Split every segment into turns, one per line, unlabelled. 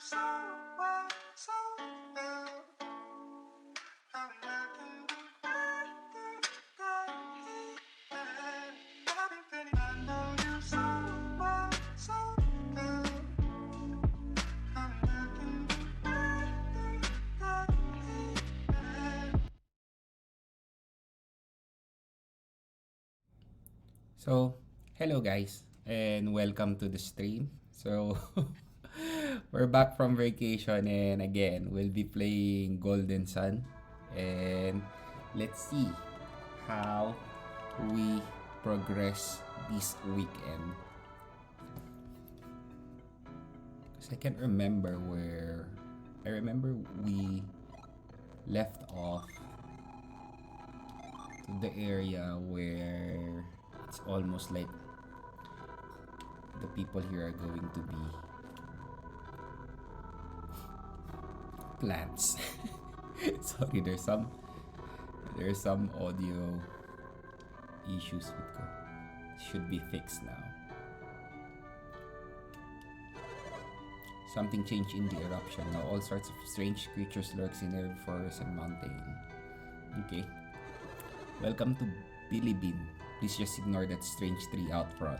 So, hello guys, and welcome to the stream. So, we're back from vacation, and again, we'll be playing Golden Sun. And let's see how we progress this weekend. Because I can't remember where. I remember we left off to the area where it's almost like the people here are going to be plants. Sorry, there's some audio issues with ko. Should be fixed now. Something changed in the eruption. Now all sorts of strange creatures lurks in every forest and mountain. Okay. Welcome to Bilibin. Please just ignore that strange tree out front.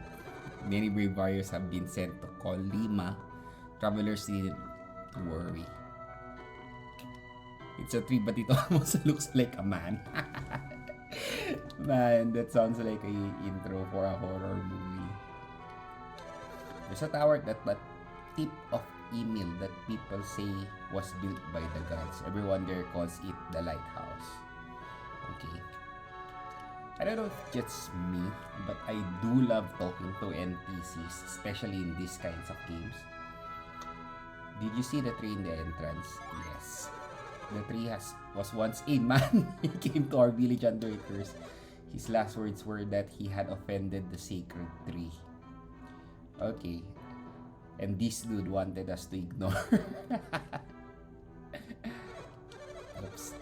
Many brave warriors have been sent to Kolima. Travelers needn't worry. It's a tree, but it almost looks like a man. Man, that sounds like a intro for a horror movie. There's a tower at that tip of email that people say was built by the gods. Everyone there calls it the lighthouse. Okay. I don't know if it's just me, but I do love talking to NPCs, especially in these kinds of games. Did you see the tree in the entrance? Yes. The tree was once a man. He came to our village under a curse. His last words were that he had offended the sacred tree. Okay. And this dude wanted us to ignore. Oops.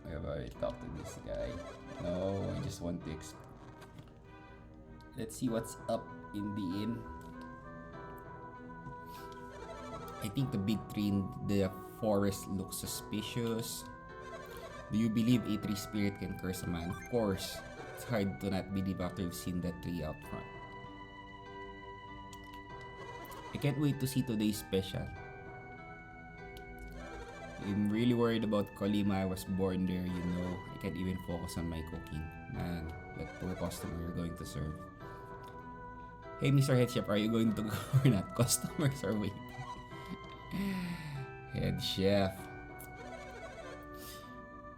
I've already talked to this guy. No, I just want to let's see what's up in the inn. I think the big tree in the forest looks suspicious. Do you believe a tree spirit can curse a man? Of course. It's hard to not believe after you've seen that tree out front. I can't wait to see today's special. I'm really worried about Kolima. I was born there, you know. I can't even focus on my cooking. Man, that poor customer you're going to serve. Hey, Mr. Head Chef, are you going to go or not? Customers are waiting. Head Chef.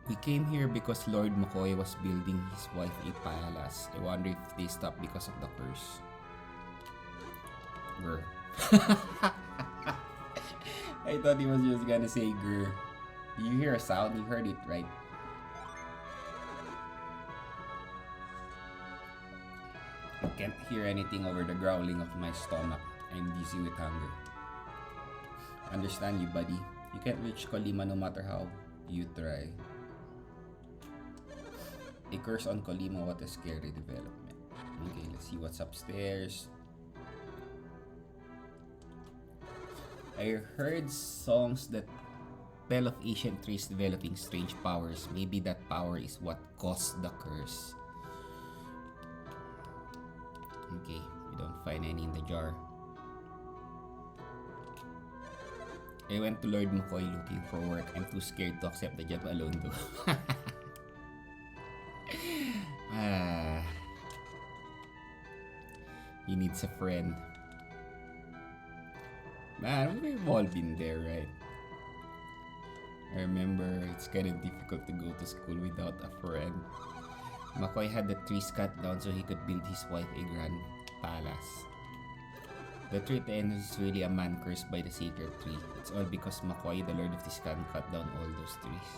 We came here because Lord McCoy was building his wife a palace. I wonder if they stopped because of the curse. Grr. I thought he was just gonna say grr. Did you hear a sound? You heard it, right? I can't hear anything over the growling of my stomach. I'm dizzy with hunger. Understand you, buddy. You can't reach Kolima no matter how you try. A curse on Kolima, what a scary development. Okay, let's see what's upstairs. I heard songs that tell of ancient trees developing strange powers. Maybe that power is what caused the curse. Okay, we don't find any in the jar. I went to Lord McCoy looking for work. I'm too scared to accept the job alone though. He needs a friend. Man, we've all been there, right? I remember it's kind of difficult to go to school without a friend. McCoy had the trees cut down so he could build his wife a grand palace. The tree at the end is really a man cursed by the sacred tree. It's all because McCoy, the Lord of Tiscan, cut down all those trees.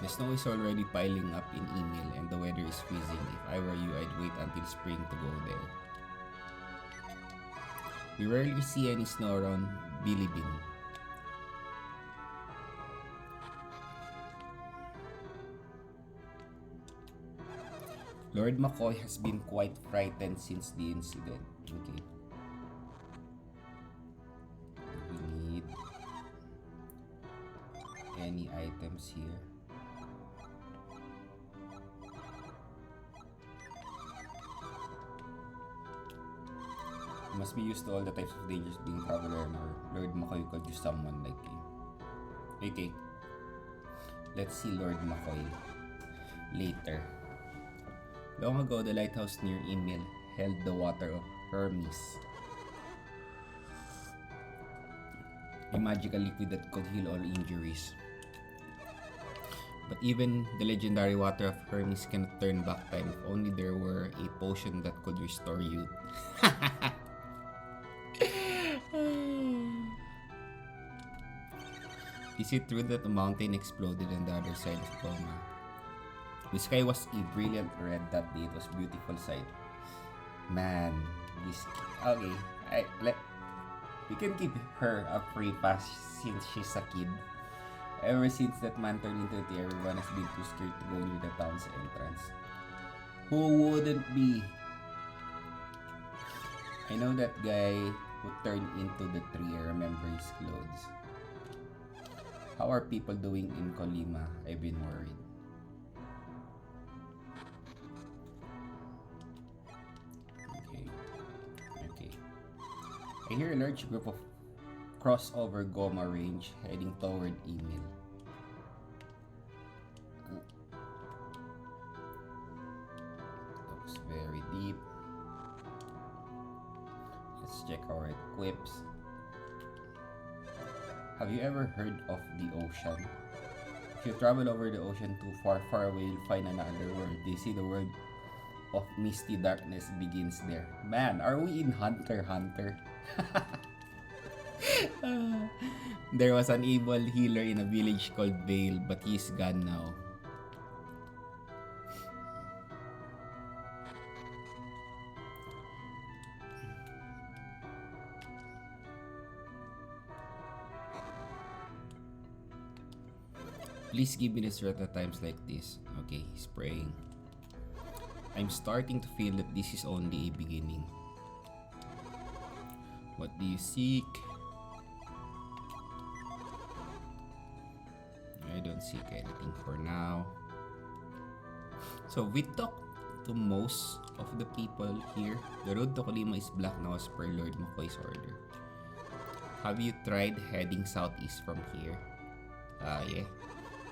The snow is already piling up in email and the weather is freezing. If I were you, I'd wait until spring to go there. We rarely see any snow around Bilibin. Lord McCoy has been quite frightened since the incident. Okay. We need any items here. You must be used to all the types of dangers being traveler, or Lord McCoy could use someone like you. Okay. Let's see Lord McCoy later. Long ago, the lighthouse near Emil held the water of Hermes, a magical liquid that could heal all injuries. But even the legendary water of Hermes cannot turn back time. If only there were a potion that could restore youth. Is it true that the mountain exploded on the other side of Kolima? The sky was a brilliant red that day. It was a beautiful sight. Man, this... Okay, we can give her a free pass since she's a kid. Ever since that man turned into it, everyone has been too scared to go near the town's entrance. Who wouldn't be? I know that guy who turned into the tree. I remember his clothes. How are people doing in Kolima? I've been worried. Okay. I hear a large group of crossover Goma range heading toward Emil. Looks very deep. Let's check our equips. Have you ever heard of the ocean? If you travel over the ocean too far away, you'll find another world. They say the world of misty darkness begins there. Man, are we in Hunter x Hunter? There was an evil healer in a village called Vale, but he's gone now. Please give me the strength at times like this. Okay, he's praying. I'm starting to feel that this is only a beginning. What do you seek? I don't seek anything for now. So we talked to most of the people here. The road to Kolima is blocked now as per Lord McCoy's order. Have you tried heading southeast from here? Yeah.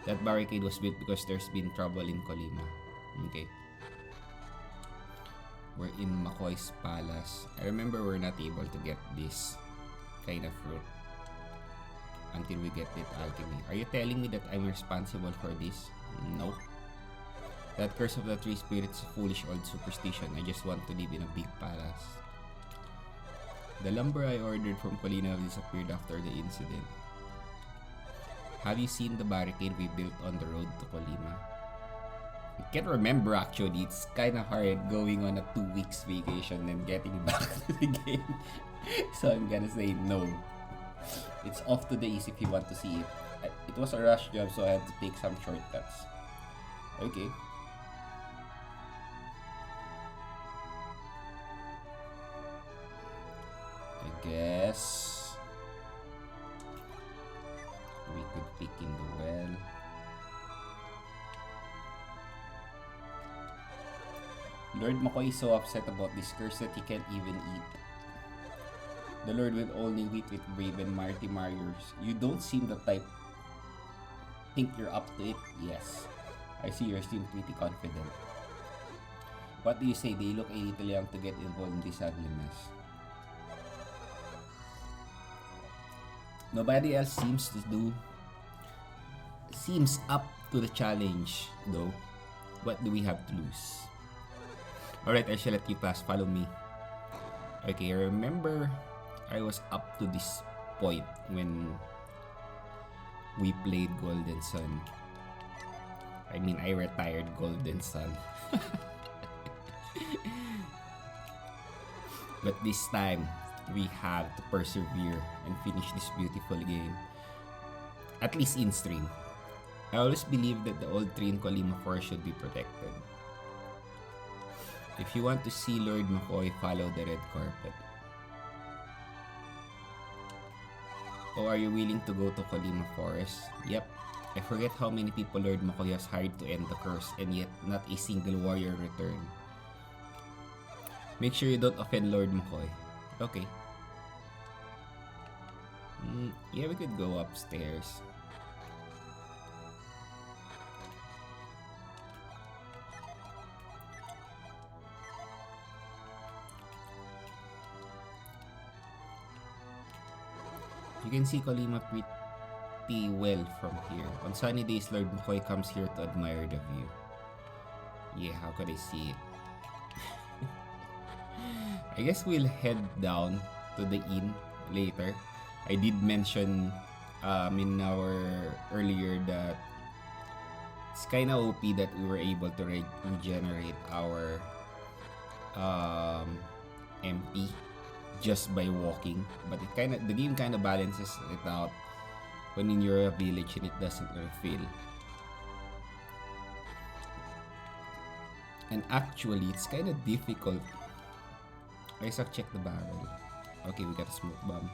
That barricade was built because there's been trouble in Kolima. Okay. We're in McCoy's palace. I remember we're not able to get this kind of fruit until we get it alchemy. Are you telling me that I'm responsible for this? No. That curse of the tree spirit is a foolish old superstition. I just want to live in a big palace. The lumber I ordered from Kolima disappeared after the incident. Have you seen the barricade we built on the road to Kolima? I can't remember actually. It's kind of hard going on a 2 weeks vacation and getting back to the game. So I'm gonna say no. It's off to the east if you want to see it. It was a rush job, so I had to take some shortcuts. Okay. I guess we could pick in the well. Lord McCoy is so upset about this curse that he can't even eat. The Lord will only weep with brave and mighty warriors. You don't seem the type. Think you're up to it? Yes. I see you're still pretty confident. What do you say? They look a little young to get involved in this ugly mess. Nobody else seems up to the challenge though. What do we have to lose? Alright, I shall let you pass. Follow me. Okay, remember I was up to this point when we played Golden Sun. I mean, I retired Golden Sun. But this time, we have to persevere and finish this beautiful game. At least in stream. I always believe that the old tree in Kolima Forest should be protected. If you want to see Lord McCoy, follow the red carpet. Or are you willing to go to Kolima Forest? Yep. I forget how many people Lord McCoy has hired to end the curse, and yet not a single warrior returned. Make sure you don't offend Lord McCoy. Okay. Yeah, we could go upstairs. You can see Kolima pretty well from here. On sunny days, Lord McCoy comes here to admire the view. Yeah, how could I see it? I guess we'll head down to the inn later. I did mention in our earlier that it's kind of OP that we were able to regenerate our MP just by walking, but the game kind of balances it out when in your village and it doesn't refill. And actually, it's kind of difficult. Isaac, check the barrel. Okay, we got a smoke bomb.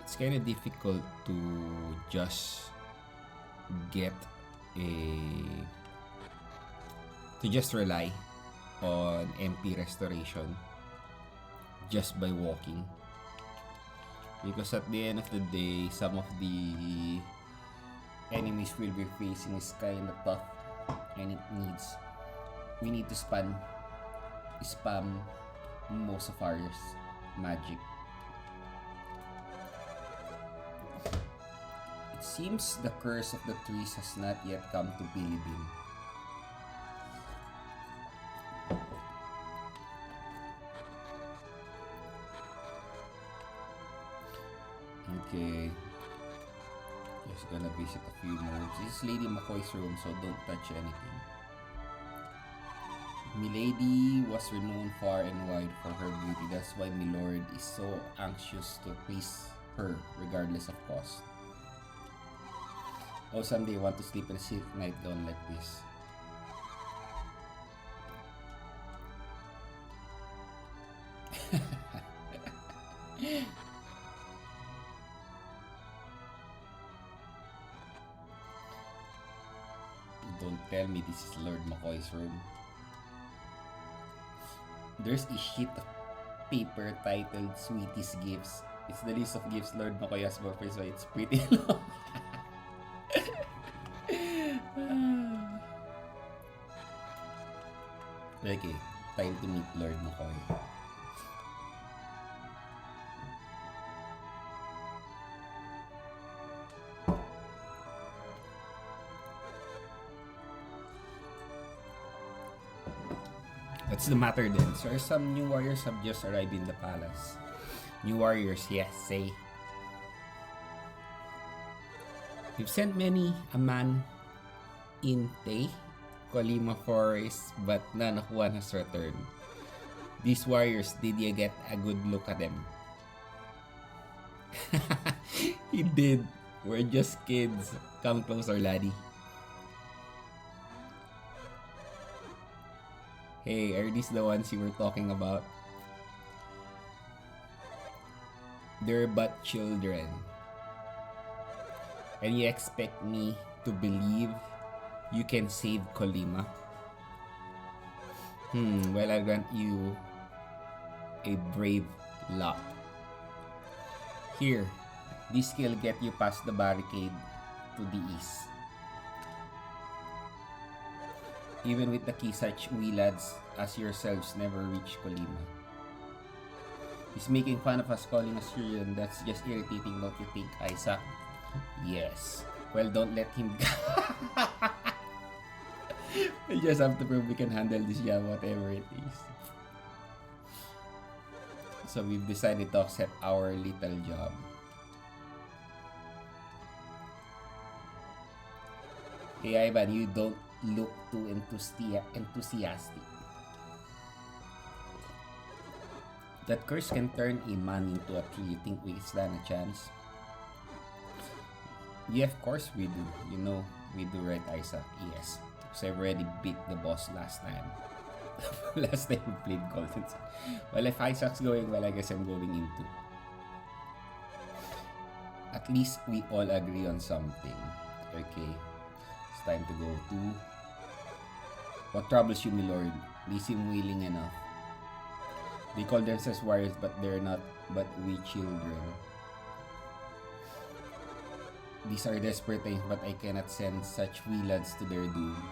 It's kind of difficult to just get to just rely on MP restoration just by walking, because at the end of the day, some of the enemies we'll be facing is kind of tough, and we need to spam most of our magic. It seems the curse of the trees has not yet come to Bilibin. Okay. Just gonna visit a few more. This is Lady McCoy's room, so don't touch anything. Milady was renowned far and wide for her beauty. That's why Milord is so anxious to please her regardless of cost. Oh, someday I want to sleep in a silk nightgown like this. Don't tell me this is Lord McCoy's room. There's a sheet of paper titled Sweetie's Gifts. It's the list of gifts Lord McCoy has for free, so it's pretty long. Okay, time to meet Lord McCoy. What's the matter then, sir? Some new warriors have just arrived in the palace. New warriors, yes, say. We've sent many a man in Kolima Forest, but none of one has returned. These warriors, did you get a good look at them? He did. We're just kids. Come closer, laddie. Hey, are these the ones you were talking about? They're but children. And you expect me to believe you can save Kolima? Well, I'll grant you a brave lot. Here, this skill get you past the barricade to the east. Even with the key, such wee lads as yourselves never reach Kolima. He's making fun of us, calling us Syrian. That's just irritating, don't you think, Isaac? Yes. Well, don't let him go. We just have to prove we can handle this job, whatever it is. So we've decided to accept our little job. Hey Ivan, you don't look too enthusiastic. That curse can turn a man into a tree. You think we stand a chance? Yeah, of course we do. You know we do, right, Isaac? Yes. So I've already beat the boss last time. Last time we played Golden Sun. Well, if Isaac's going well, I guess I'm going into. At least we all agree on something. Okay. It's time to go to... What troubles you, my lord? They seem willing enough. They call themselves warriors, but they're not but we children. These are desperate times, but I cannot send such wee lads to their doom.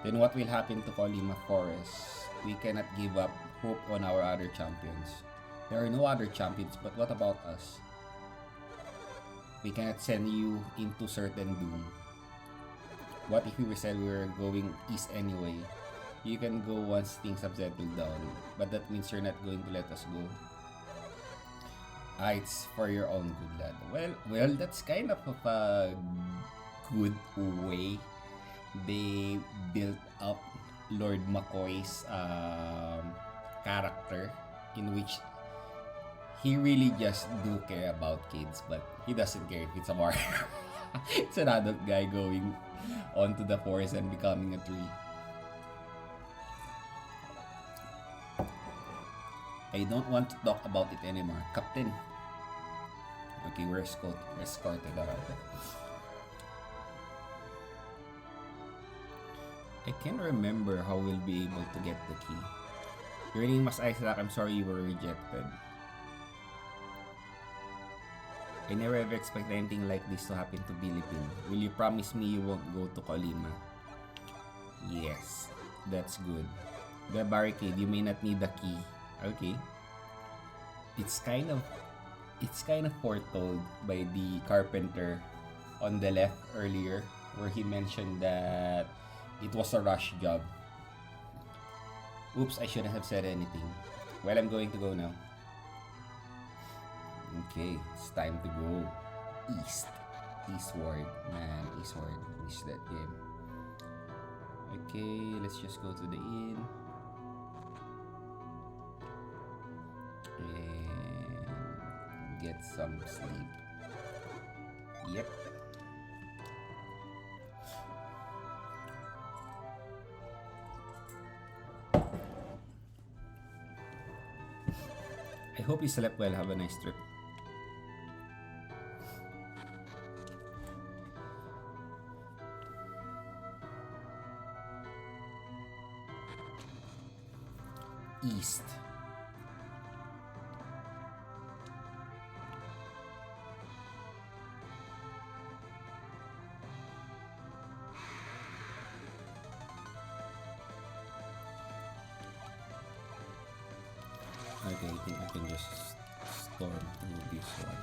Then what will happen to Kolima Forest? We cannot give up hope on our other champions. There are no other champions, but what about us? We cannot send you into certain doom. What if we said we were going east anyway? You can go once things have settled down, but that means you're not going to let us go. It's for your own good, lad. Well, that's kind of a good way they built up Lord McCoy's character, in which he really just do care about kids, but he doesn't care if it's a warrior. It's an adult guy going onto the forest and becoming a tree. I don't want to talk about it anymore. Captain. Okay, we're escorted around. I can't remember how we'll be able to get the key. Your name was Isaac. I'm sorry you were rejected. I never ever expected anything like this to happen to Philippine. Will you promise me you won't go to Kolima? Yes, that's good. The barricade, you may not need the key. Okay. It's kind of foretold by the carpenter on the left earlier, where he mentioned that it was a rush job. Oops, I shouldn't have said anything. Well, I'm going to go now. Okay, it's time to go eastward. Man, eastward. Miss that game. Okay, let's just go to the inn. And get some sleep. Yep. I hope you slept well. Have a nice trip. East. Okay, I think I can just storm through this one.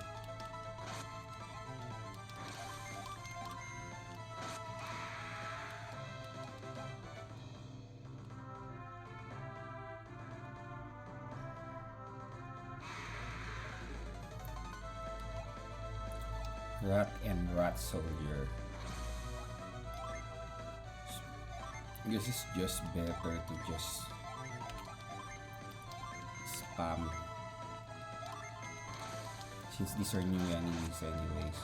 Rat and Rat Soldier. This is just better to just spam, since these are new enemies anyways.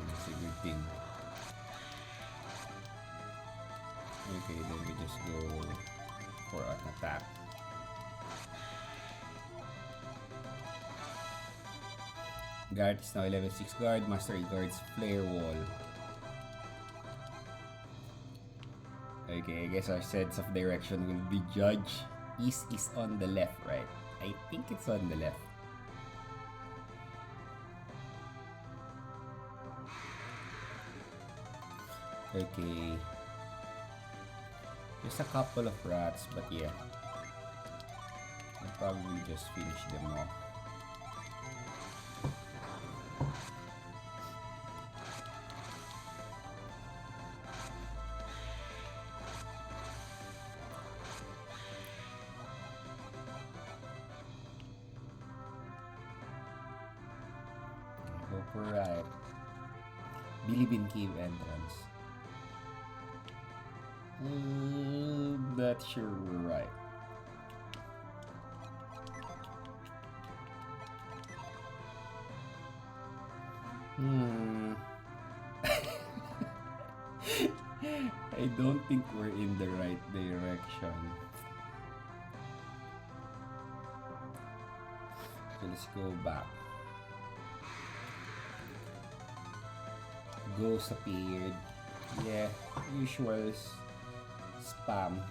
That's a good thing. Okay, then we just go for an attack. Guard is now level 6 guard. Master guards flare wall. Okay, I guess our sense of direction will be judged. East is on the left, right? I think it's on the left. Okay. There's a couple of rats, but yeah. I'll probably just finish them off. Right. Bilibin Cave entrance. Not sure we're right. Hmm. I don't think we're in the right direction. So let's go back. Ghost appeared. Yeah, usual spam.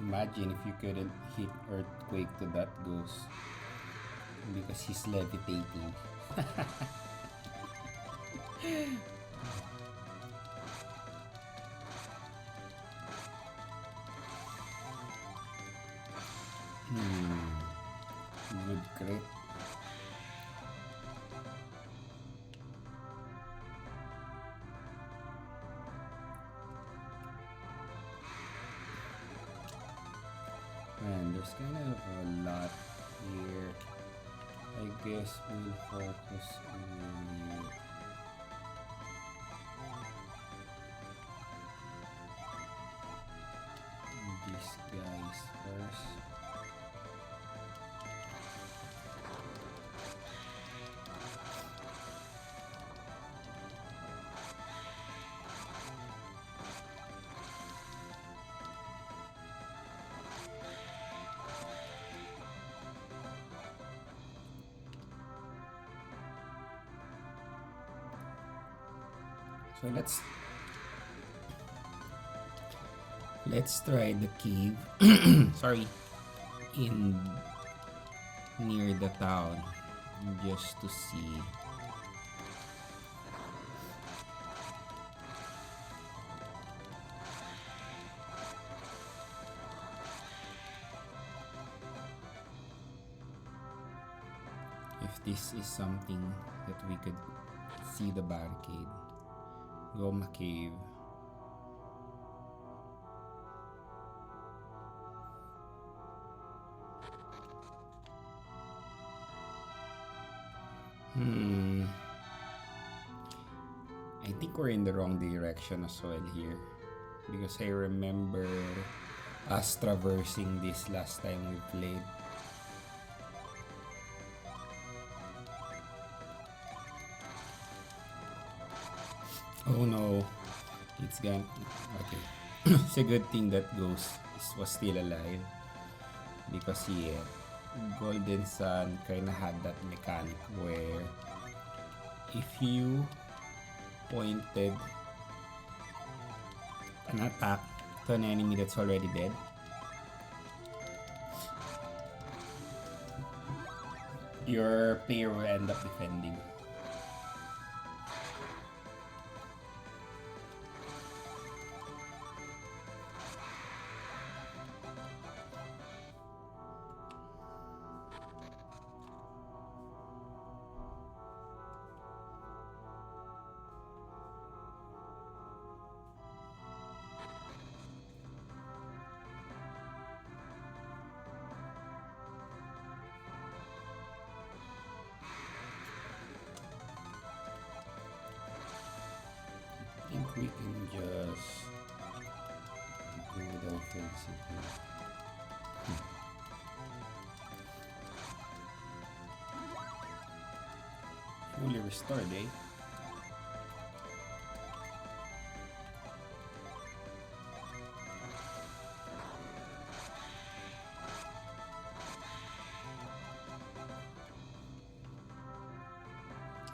Imagine if you couldn't hit Earthquake to that ghost because he's levitating. Good crit. Man, there's kind of a lot here. I guess we'll focus on these guys first. So let's try the cave. Sorry, in near the town just to see. If this is something that we could see the barricade. Goma Cave. I think we're in the wrong direction as well here. Because I remember us traversing this last time we played. Oh no, it's gone. Okay, it's a good thing that Ghost was still alive because yeah, Golden Sun kinda had that mechanic where if you pointed an attack to an enemy that's already dead, your player will end up defending. I think we can just go with the offensive here. Fully restored, eh?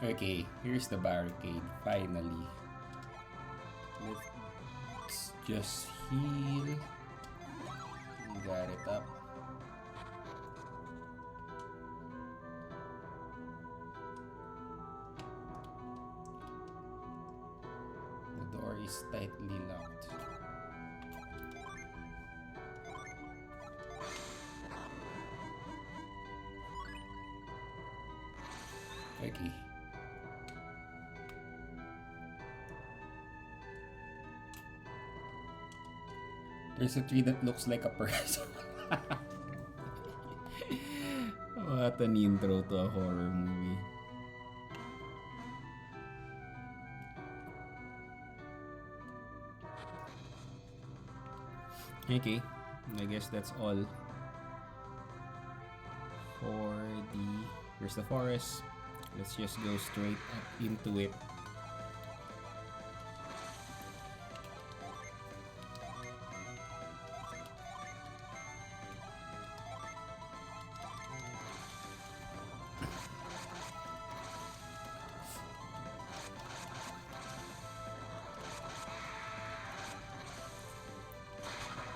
Okay, here's the barricade, finally. Let's just heal. Got it up. The door is tightly locked. Okay. There's a tree that looks like a person. What an intro to a horror movie. Okay, I guess that's all for the... Here's the forest. Let's just go straight up into it.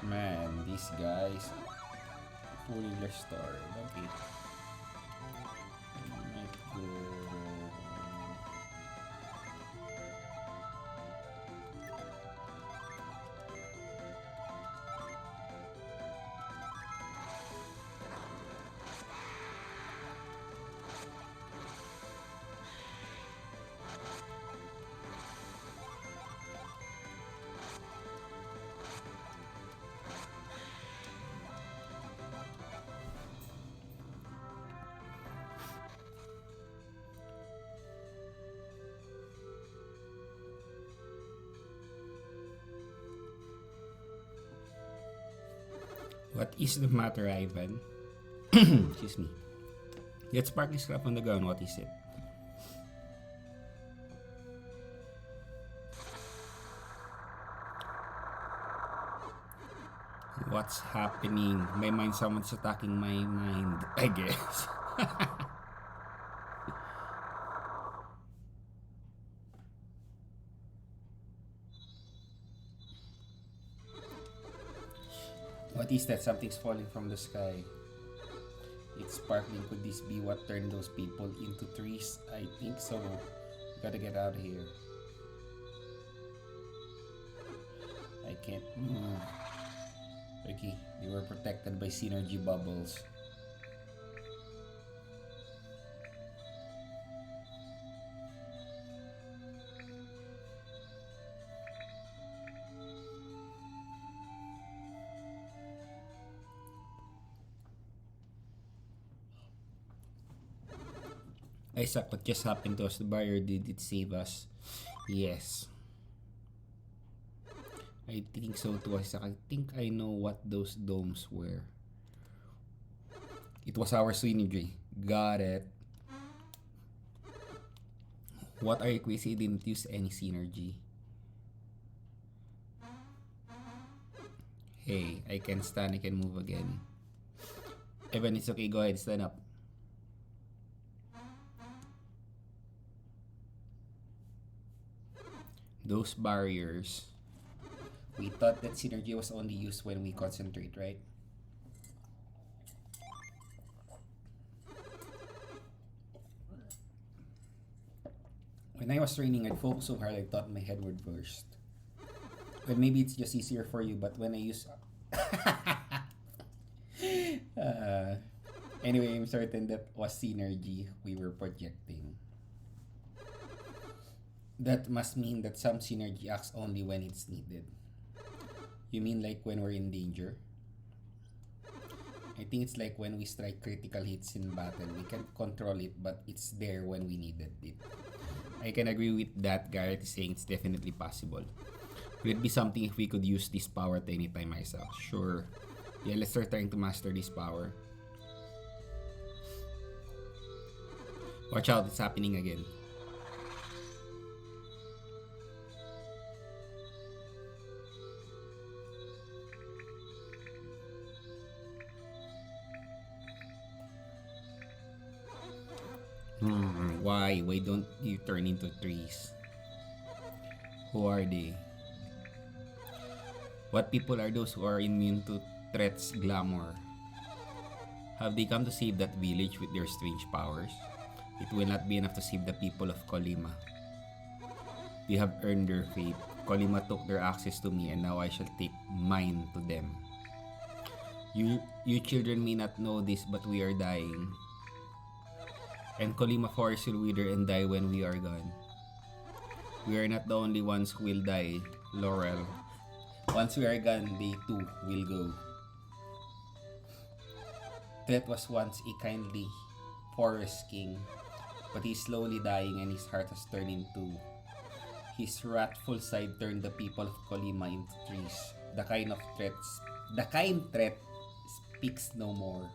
Man, these guys fully restored. Okay. Might go... What is the matter, Ivan? Excuse me. That sparkly scrap on the ground, what is it? What's happening? My mind, someone's attacking my mind, I guess. What is that? Something's falling from the sky. It's sparkling. Could this be what turned those people into trees? I think so. We gotta get out of here. I can't move. Okay, they were protected by synergy bubbles. Isaac, what just happened to us? The barrier, did it save us? Yes. I think so too, Isaac. I think I know what those domes were. It was our synergy. Got it. What are you crazy? Didn't use any synergy. Hey, I can stand, I can move again. Evan, it's okay, go ahead, stand up. Those barriers. We thought that synergy was only used when we concentrate, right? When I was training, I'd focus so hard I thought my head would burst. Well, maybe it's just easier for you, but when I use... Anyway, I'm certain that was synergy we were projecting. That must mean that some synergy acts only when it's needed. You mean like when we're in danger? I think it's like when we strike critical hits in battle. We can't control it, but it's there when we needed it. I can agree with that. Garrett is saying it's definitely possible. Would it be something if we could use this power at any time myself? Sure. Yeah, let's start trying to master this power. Watch out, it's happening again. Why? Why don't you turn into trees? Who are they? What people are those who are immune to Tret's glamour? Have they come to save that village with their strange powers? It will not be enough to save the people of Kolima. They have earned their fate. Kolima took their access to me and now I shall take mine to them. You children may not know this, but we are dying. And Kolima forest will wither and die when we are gone. We are not the only ones who will die, Laurel. Once we are gone, they too will go. Tret was once a kindly forest king, but he's slowly dying and his heart has turned into... His wrathful side turned the people of Kolima into trees, the kind of Tret's The kind threat speaks no more.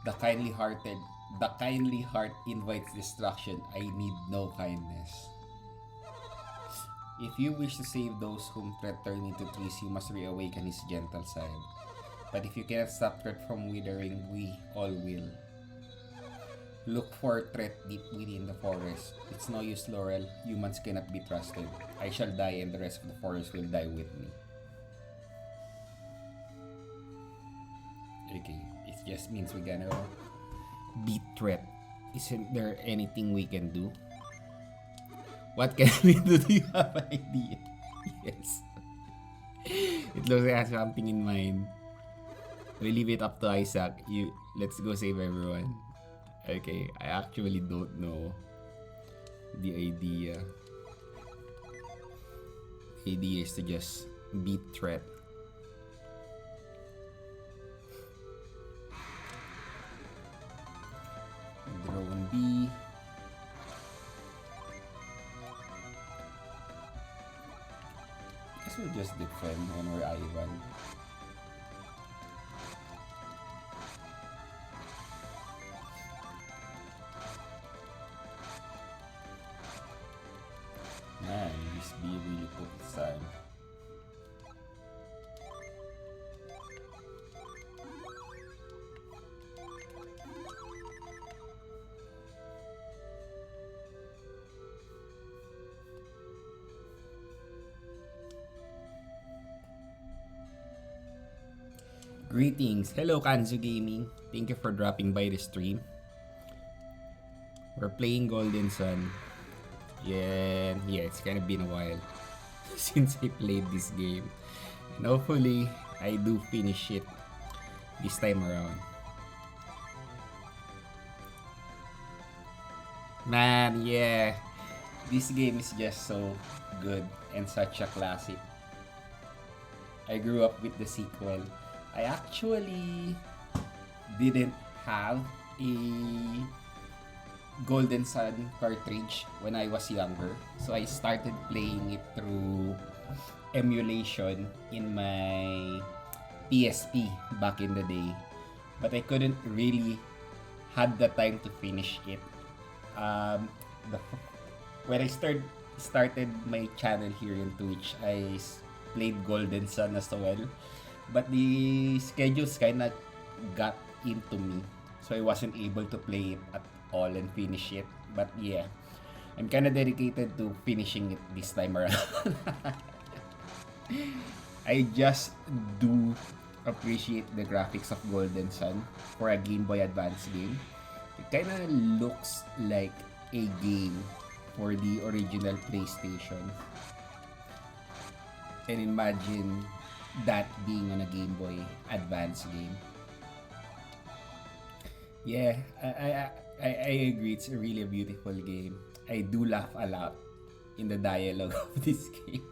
The kindly heart invites destruction. I need no kindness. If you wish to save those whom Tret turned into trees, you must reawaken his gentle side. But if you cannot stop Tret from withering, we all will. Look for Tret deep within the forest. It's no use, Laurel. Humans cannot be trusted. I shall die and the rest of the forest will die with me. Okay, it just means we're gonna beat Tret. Isn't there anything we can do? What can we do? Do you have an idea? Yes. It looks like I have something in mind. We leave it up to Isaac. Let's go save everyone. Okay, I actually don't know the idea. The idea is to just beat Tret. Drone B. Guess we'll just defend when we're Ivan. Man, this B really took its time. Greetings. Hello, Kanzu Gaming. Thank you for dropping by the stream. We're playing Golden Sun. Yeah, it's kind of been a while since I played this game. And hopefully, I do finish it this time around. Man, yeah. This game is just so good and such a classic. I grew up with the sequel. I actually didn't have a Golden Sun cartridge when I was younger. So I started playing it through emulation in my PSP back in the day. But I couldn't really had the time to finish it. When I started my channel here in Twitch, I played Golden Sun as well. But the schedules kinda got into me. So I wasn't able to play it at all and finish it. But yeah, I'm kinda dedicated to finishing it this time around. I just do appreciate the graphics of Golden Sun for a Game Boy Advance game. It kinda looks like a game for the original PlayStation. And imagine that being on a Game Boy Advance game. Yeah, I agree. It's a really beautiful game. I do laugh a lot in the dialogue of this game.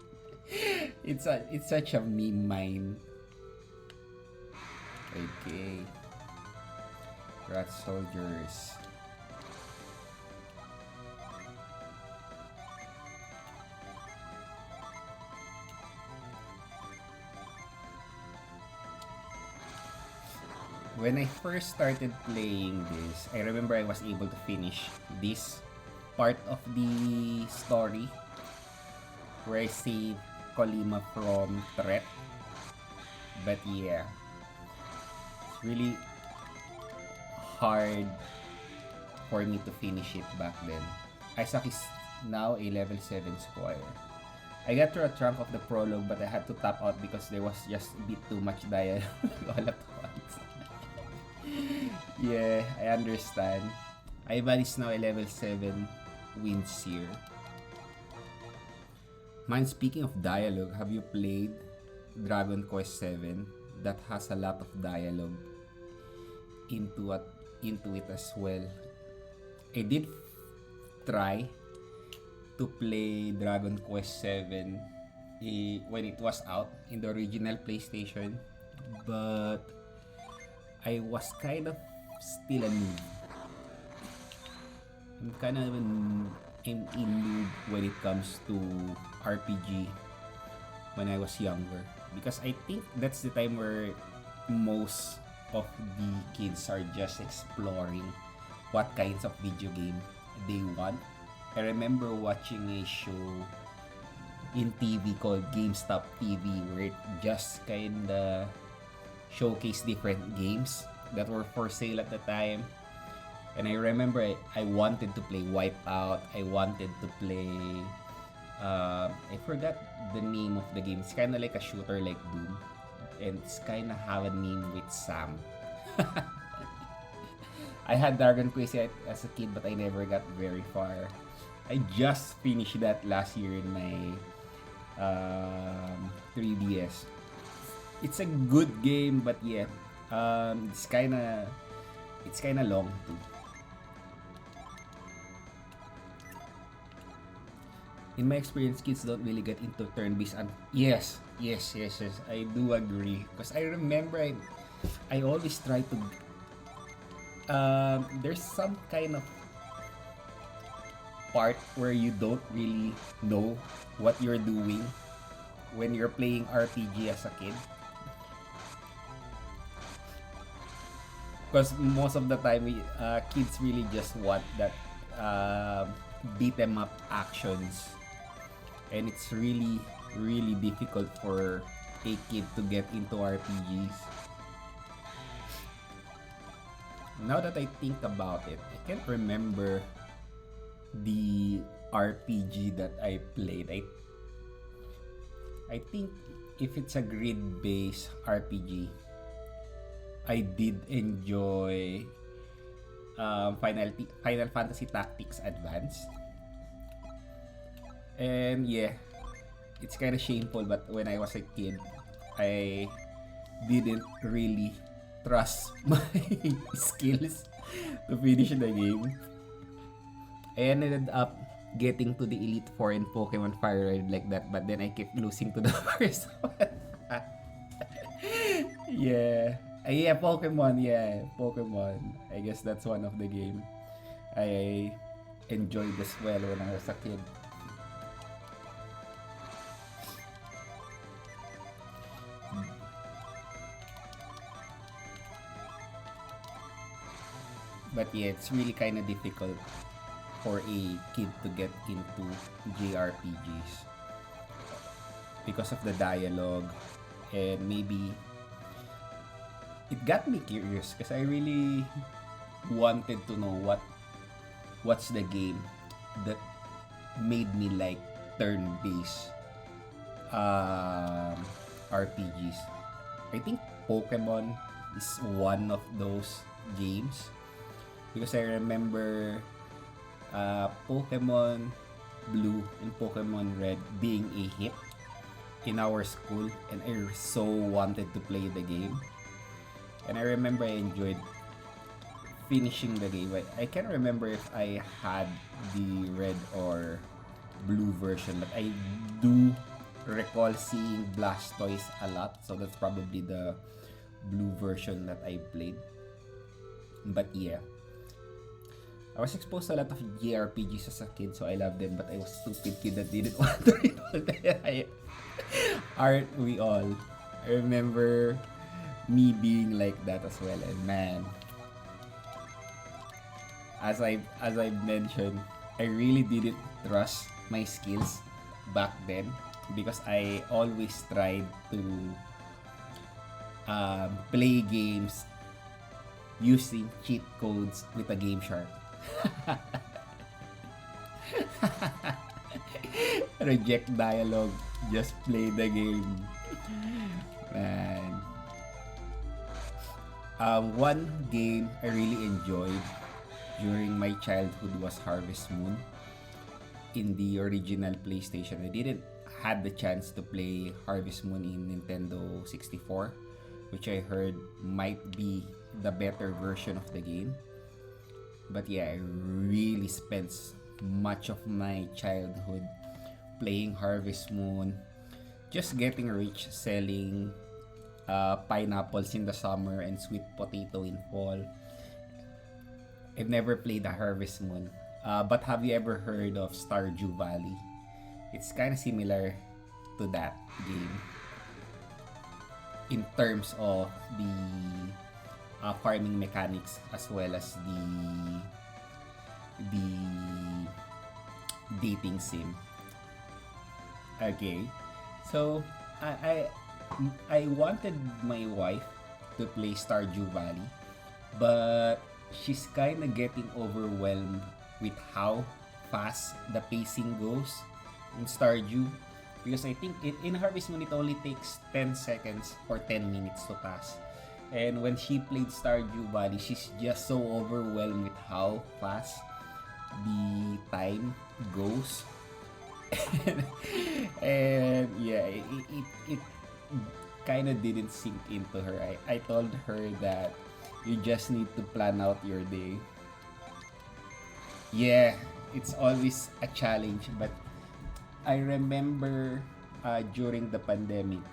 It's such a meme mine. Okay. Rat soldiers. When I first started playing this, I remember I was able to finish this part of the story where I saved Kolima from Tret. But yeah, it's really hard for me to finish it back then. Isaac is now a level 7 squire. I got through a chunk of the prologue but I had to tap out because there was just a bit too much dialogue all at once. Yeah, I understand. Ivan is now a level 7 Windseer. Man, speaking of dialogue, have you played Dragon Quest 7? That has a lot of dialogue into it as well. I did try to play Dragon Quest 7 when it was out in the original PlayStation, but I was kind of still a noob. I'm kind of a noob when it comes to RPG when I was younger. because I think that's the time where most of the kids are just exploring what kinds of video game they want. I remember watching a show in TV called GameStop TV where it just kinda showcased different games that were for sale at the time. And I remember I wanted to play Wipeout. I wanted to play I forgot the name of the game. It's kind of like a shooter like Doom. And it's kind of have a name with Sam. I had Dragon Quest as a kid, but I never got very far. I just finished that last year in my 3DS. It's a good game, but yeah, it's kind of long too. In my experience, kids don't really get into turn-based and yes, I do agree. Because I remember I always try to there's some kind of part where you don't really know what you're doing when you're playing RPG as a kid. Because most of the time, kids really just want that beat 'em up actions. And it's really, really difficult for a kid to get into RPGs. Now that I think about it, I can't remember the RPG that I played. I think if it's a grid-based RPG, I did enjoy Final Fantasy Tactics Advance. And yeah, it's kind of shameful, but when I was a kid, I didn't really trust my skills to finish the game. I ended up getting to the Elite Four in Pokemon Fire Red like that, but then I kept losing to the first one. Yeah. Pokemon. I guess that's one of the game I enjoyed as well when I was a kid. But yeah, it's really kind of difficult for a kid to get into JRPGs because of the dialogue, and maybe it got me curious because I really wanted to know what's the game that made me like turn-based RPGs. I think Pokemon is one of those games because I remember Pokemon Blue and Pokemon Red being a hit in our school, and I so wanted to play the game. And I remember I enjoyed finishing the game. I can't remember if I had the red or blue version, but I do recall seeing Blastoise a lot, so that's probably the blue version that I played. But yeah, I was exposed to a lot of JRPGs as a kid, so I loved them, but I was a stupid kid that didn't want to enroll there. Aren't we all? I remember me being like that as well, and man, as I mentioned, I really didn't trust my skills back then because I always tried to play games using cheat codes with a Game Shark. Reject dialogue, just play the game. Man. One game I really enjoyed during my childhood was Harvest Moon in the original PlayStation. I didn't had the chance to play Harvest Moon in Nintendo 64, which I heard might be the better version of the game. But yeah, I really spent much of my childhood playing Harvest Moon, just getting rich selling pineapples in the summer and sweet potato in fall. I've never played the Harvest Moon, but have you ever heard of Stardew Valley? It's kind of similar to that game. in terms of the farming mechanics as well as the dating sim. Okay, so I I wanted my wife to play Stardew Valley, but she's kind of getting overwhelmed with how fast the pacing goes in Stardew. Because I think in Harvest Moon it only takes 10 seconds or 10 minutes to pass. And when she played Stardew Valley, she's just so overwhelmed with how fast the time goes. And yeah, it kind of didn't sink into her. I told her that you just need to plan out your day. Yeah, it's always a challenge, but I remember during the pandemic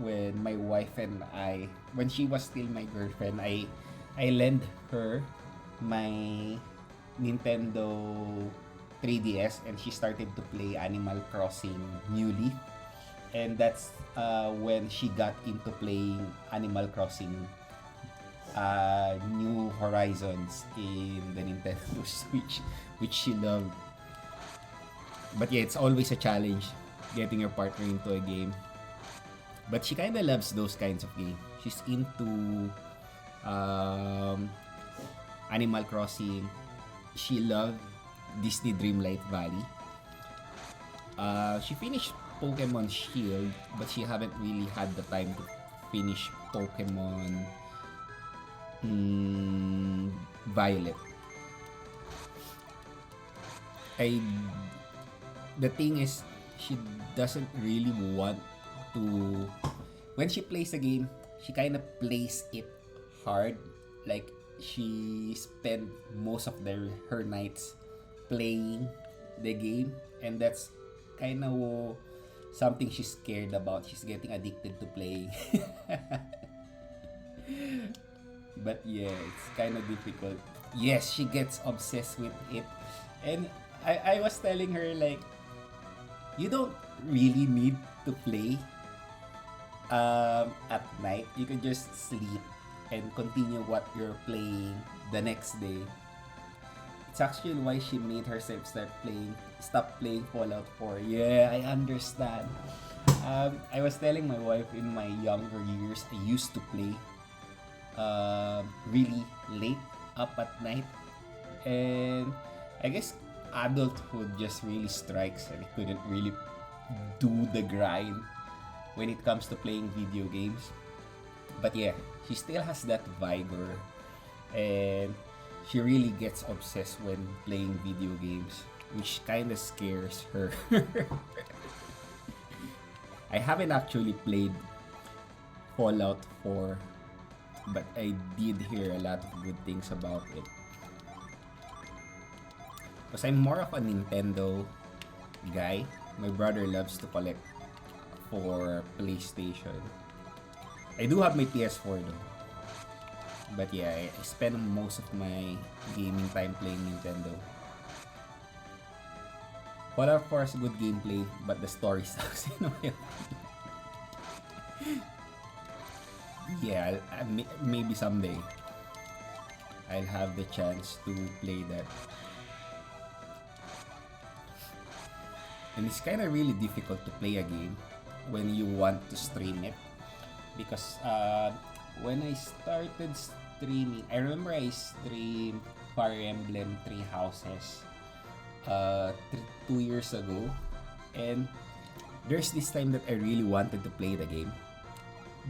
when my wife and I, when she was still my girlfriend, I lent her my Nintendo 3DS and she started to play Animal Crossing New Leaf. And that's when she got into playing Animal Crossing New Horizons in the Nintendo Switch, which she loved. But yeah, it's always a challenge getting your partner into a game. But she kind of loves those kinds of games. She's into um, Animal Crossing. She loved Disney Dreamlight Valley. She finished Pokemon Shield, but she haven't really had the time to finish Pokemon Violet. I The thing is, she doesn't really want to. When she plays a game, she kind of plays it hard. Like she spent most of her nights playing the game, and that's kind of something she's scared about. She's getting addicted to playing. But yeah, it's kind of difficult. Yes, she gets obsessed with it, and I was telling her like, you don't really need to play at night. You can just sleep and continue what you're playing the next day. It's actually why she made herself stop playing Fallout 4. Yeah, I understand. I was telling my wife in my younger years, I used to play really late up at night. And I guess adulthood just really strikes and I couldn't really do the grind when it comes to playing video games. But yeah, she still has that vigor and she really gets obsessed when playing video games, which kind of scares her. I haven't actually played Fallout 4, but I did hear a lot of good things about it. Because I'm more of a Nintendo guy. My brother loves to collect for PlayStation. I do have my PS4 though. But yeah, I spend most of my gaming time playing Nintendo. Fallout 4 has good gameplay, but the story sucks in a way. Yeah, maybe someday I'll have the chance to play that. And it's kind of really difficult to play a game when you want to stream it. Because when I started streaming, I remember I streamed Fire Emblem Three Houses 2 years ago. And there's this time that I really wanted to play the game.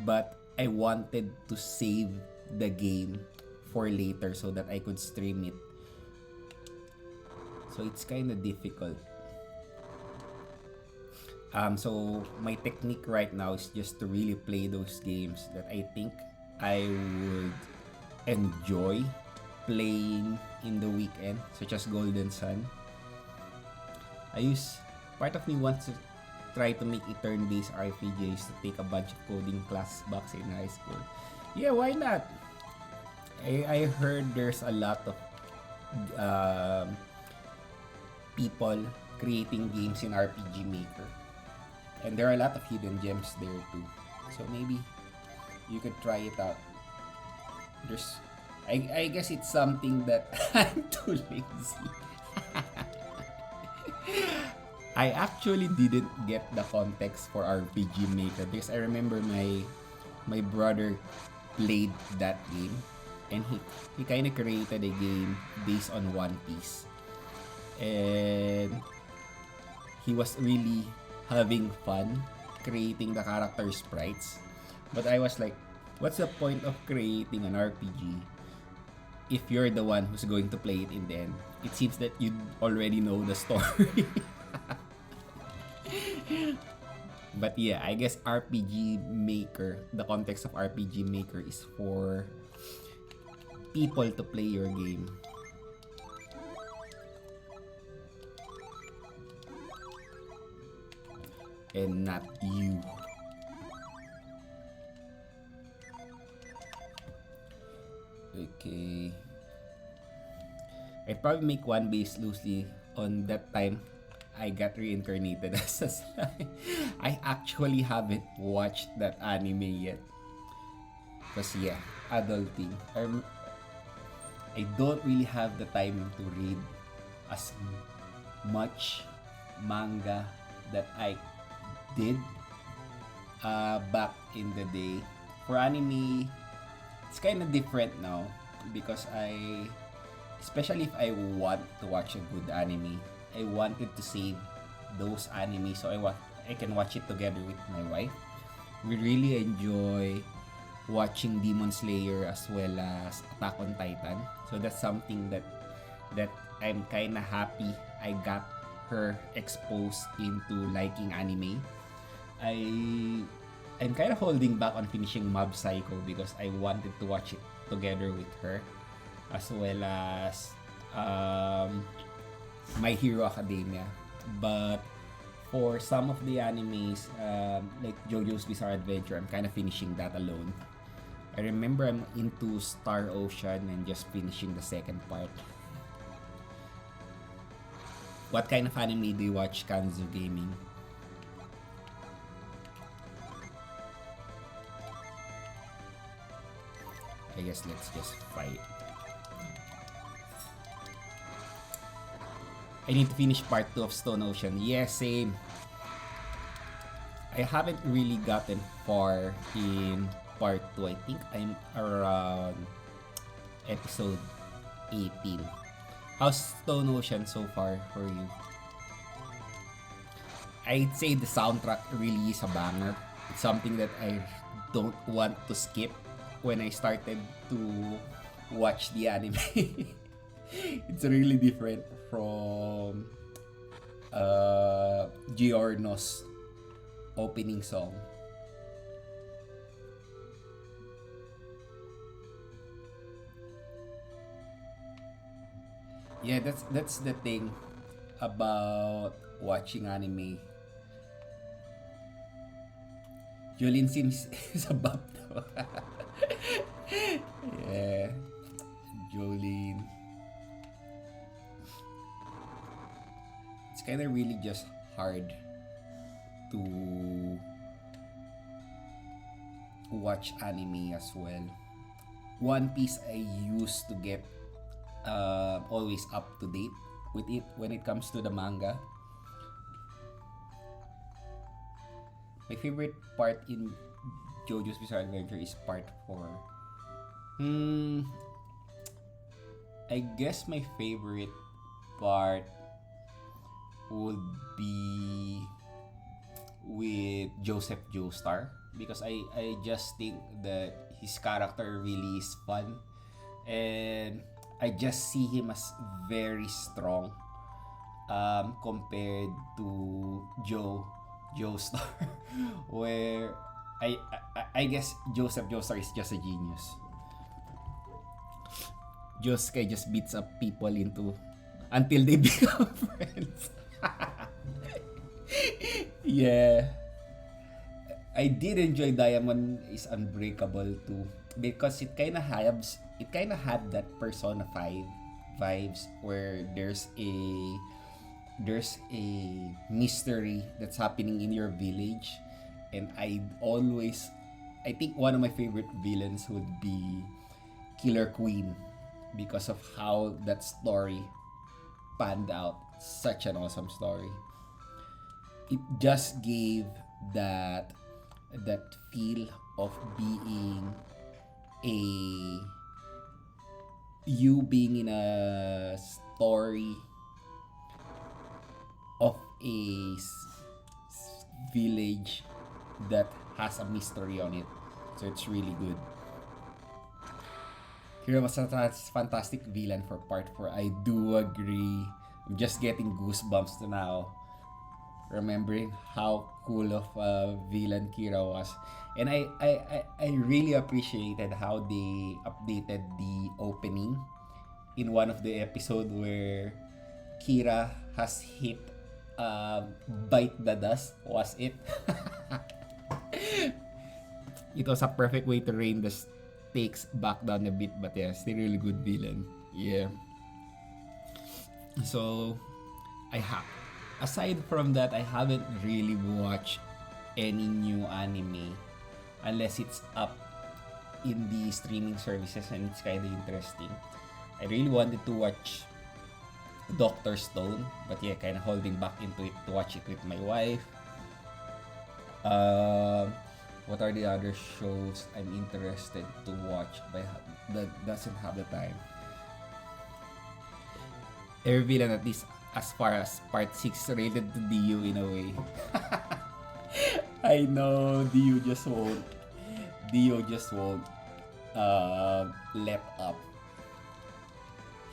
But I wanted to save the game for later so that I could stream it. So it's kind of difficult. So my technique right now is just to really play those games that I think I would enjoy playing in the weekend, such as Golden Sun. Part of me wants to try to make it turn-based RPGs to take a bunch of coding class back in high school. Yeah, why not? I heard there's a lot of people creating games in RPG Maker. And there are a lot of hidden gems there too. So maybe You could try it out. There's, I guess it's something that I'm too lazy. I actually didn't get the context for RPG Maker because I remember my brother played that game and he kind of created a game based on One Piece. And he was really having fun creating the character sprites. But I was like, what's the point of creating an RPG if you're the one who's going to play it in the end? It seems that you already know the story. But yeah, I guess RPG Maker, the context of RPG Maker is for people to play your game. And not you. Okay. I'd probably make one based loosely on that time I got reincarnated as a slime. I actually haven't watched that anime yet. Because yeah, adulting. I don't really have the time to read as much manga that I did back in the day. For anime, it's kind of different now because especially if I want to watch a good anime, I wanted to save those anime so I can watch it together with my wife. We really enjoy watching Demon Slayer as well as Attack on Titan. So that's something that I'm kind of happy I got her exposed into liking anime. I'm kind of holding back on finishing Mob Psycho because I wanted to watch it together with her, as well as My Hero Academia. But for some of the animes, like JoJo's Bizarre Adventure, I'm kind of finishing that alone. I remember I'm into Star Ocean and just finishing the second part. What kind of anime do you watch, Kanzu Gaming? I guess let's just fight. I need to finish part 2 of Stone Ocean. Yeah, same. I haven't really gotten far in part 2. I think I'm around episode 18. How's Stone Ocean so far for you? I'd say the soundtrack really is a banger. It's something that I don't want to skip when I started to watch the anime. It's really different from Giorno's opening song. Yeah, that's the thing about watching anime. Julin seems is a bop though. Yeah, Jolene. It's kind of really just hard to watch anime as well. One Piece I used to get always up to date with it when it comes to the manga. My favorite part in JoJo's Bizarre Adventure is part 4. I guess my favorite part would be with Joseph Joestar because I just think that his character really is fun and I just see him as very strong compared to Joestar where I guess Joseph Joestar is just a genius. Josuke just beats up people until they become friends. Yeah. I did enjoy Diamond is Unbreakable too because it kind of had that Persona 5 vibes where there's a mystery that's happening in your village and I always I think one of my favorite villains would be Killer Queen because of how that story panned out. Such an awesome story. It just gave that feel of being a you being in a story of a village that has a mystery on it. So it's really good. Hero was a fantastic villain for part 4. I do agree. I'm just getting goosebumps now, remembering how cool of a villain Kira was. And I really appreciated how they updated the opening in one of the episode where Kira has hit Bite the Dust, was it? It was a perfect way to rein the stakes back down a bit, but yeah, still really good villain. Yeah. So, aside from that, I haven't really watched any new anime unless it's up in the streaming services and it's kind of interesting. I really wanted to watch Doctor Stone, but yeah, kind of holding back into it to watch it with my wife. What are the other shows I'm interested to watch but that doesn't have the time? Every villain, at least as far as part 6, related to Dio in a way. I know Dio just won't let up.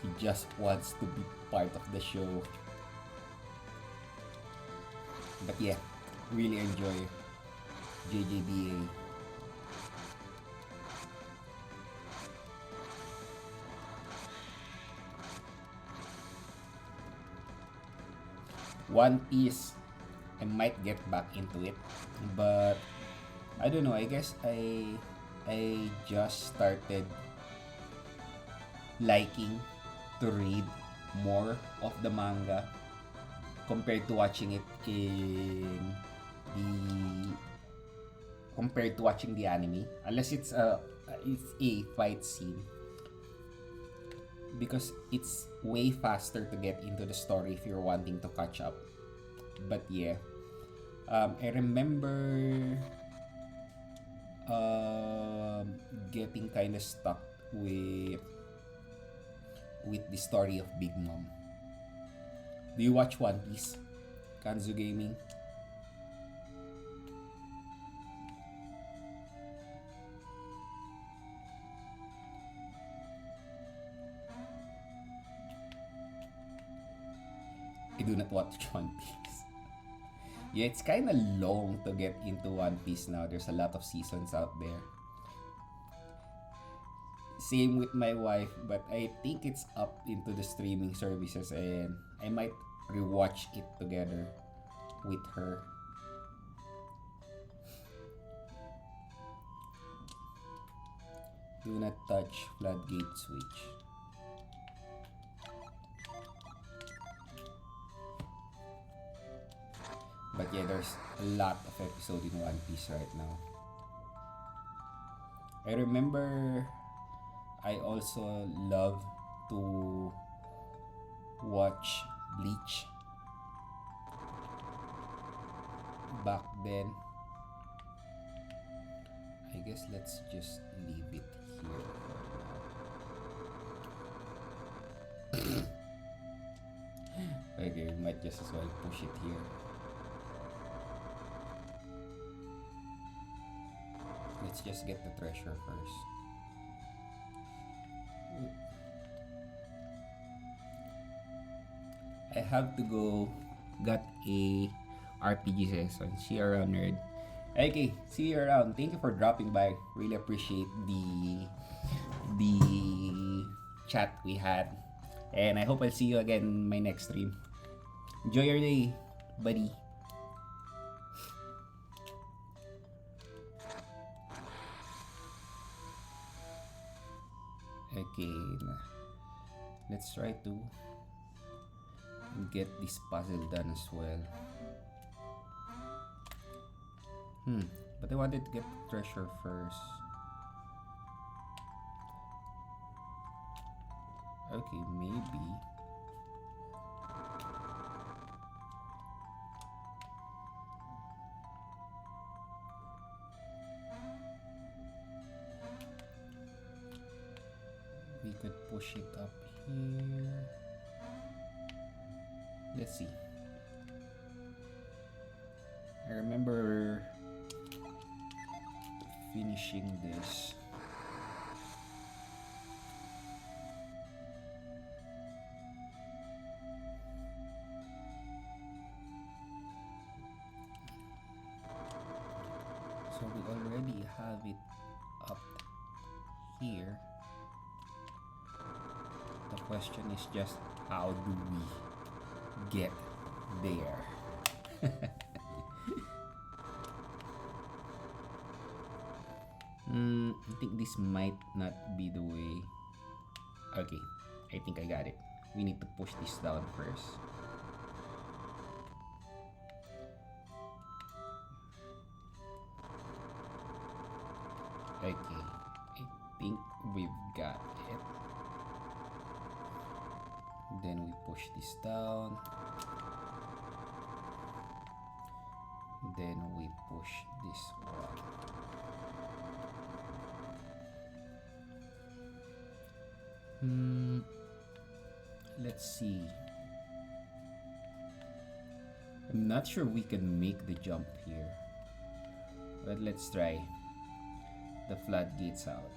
He just wants to be part of the show. But yeah, really enjoy JJBA. One Piece, I might get back into it, but I don't know. I guess I just started liking to read more of the manga compared to watching it in the compared to watching the anime, unless it's a fight scene, because it's way faster to get into the story if you're wanting to catch up. But yeah, I remember getting kind of stuck with the story of Big Mom. Do you watch One Piece, Kanzu Gaming? I do not watch One Piece. Yeah, it's kind of long to get into One Piece now. There's a lot of seasons out there. Same with my wife, but I think it's up into the streaming services and I might rewatch it together with her. Do not touch floodgate switch. But yeah, there's a lot of episodes in One Piece right now. I remember I also love to watch Bleach back then. I guess let's just leave it here for now. Okay, we might just as well push it here. Let's just get the treasure first. I have to go. Got a RPG session. See you around, nerd. Okay, see you around. Thank you for dropping by. Really appreciate the chat we had. And I hope I'll see you again in my next stream. Enjoy your day, buddy. Okay, let's try to get this puzzle done as well. But I wanted to get the treasure first. Okay, maybe. We could push it up here. Let's see. I remember finishing this. So we already have it up here. The question is just how do we get there? I think this might not be the way. Okay, I think I got it. We need to push this down first. Okay, I think we've got it. Then we push this down. Then we push this one. Let's see. I'm not sure we can make the jump here, but let's try. The floodgates out.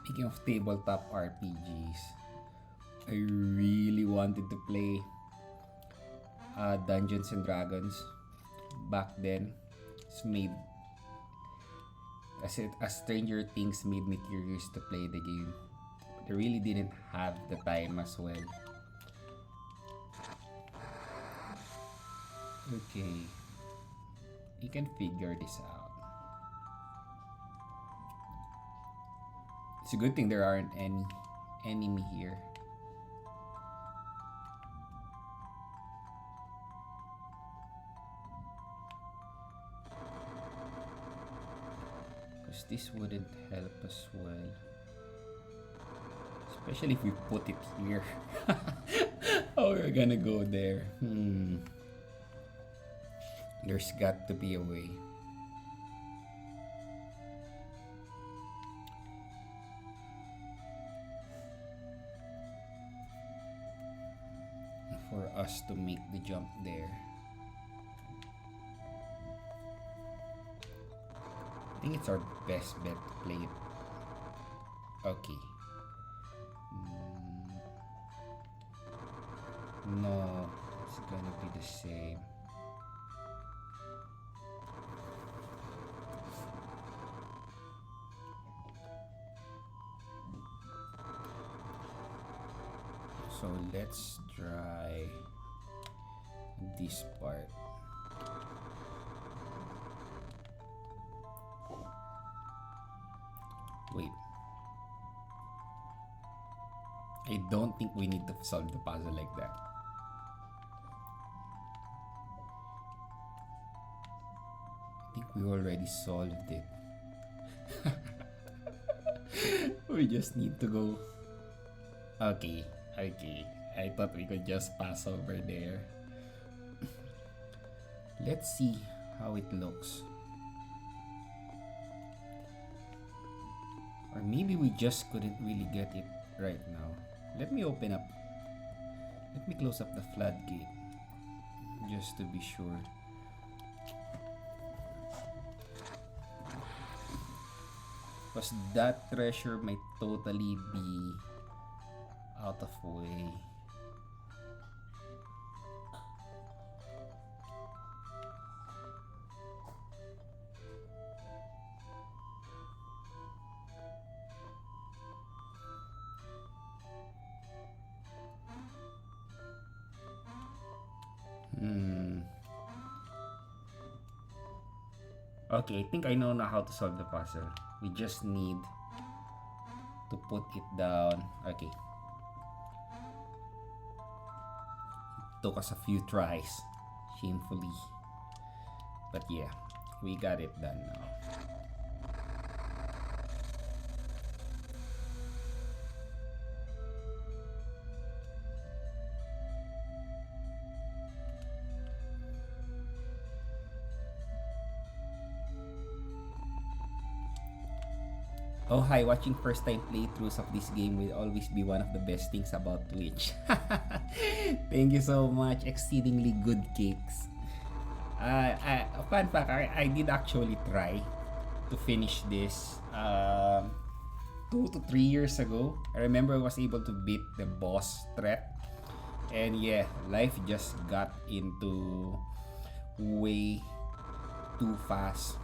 Speaking of tabletop RPGs, I really wanted to play Dungeons and Dragons back then. It's made as Stranger Things made me curious to play the game. But I really didn't have the time as well. Okay, you can figure this out. It's a good thing there aren't any enemy here. Because this wouldn't help as well. Especially if we put it here. How we're gonna go there? There's got to be a way. For us to make the jump there. I think it's our best bet to play it. Okay. No, it's gonna be the same. So let's try this part. Wait. I don't think we need to solve the puzzle like that. I think we already solved it. We just need to go. Okay. I thought we could just pass over there. Let's see how it looks. Or maybe we just couldn't really get it right now. Let me open up. Let me close up the floodgate. Just to be sure. Because that treasure might totally be out of way. Okay, I think I know now how to solve the puzzle. We just need to put it down. Okay. Took us a few tries, shamefully. But yeah, we got it done now. Oh hi, watching first time playthroughs of this game will always be one of the best things about Twitch. Thank you so much, exceedingly good cakes. Fun fact, I did actually try to finish this 2 to 3 years ago. I remember I was able to beat the boss Tret. And yeah, life just got into way too fast.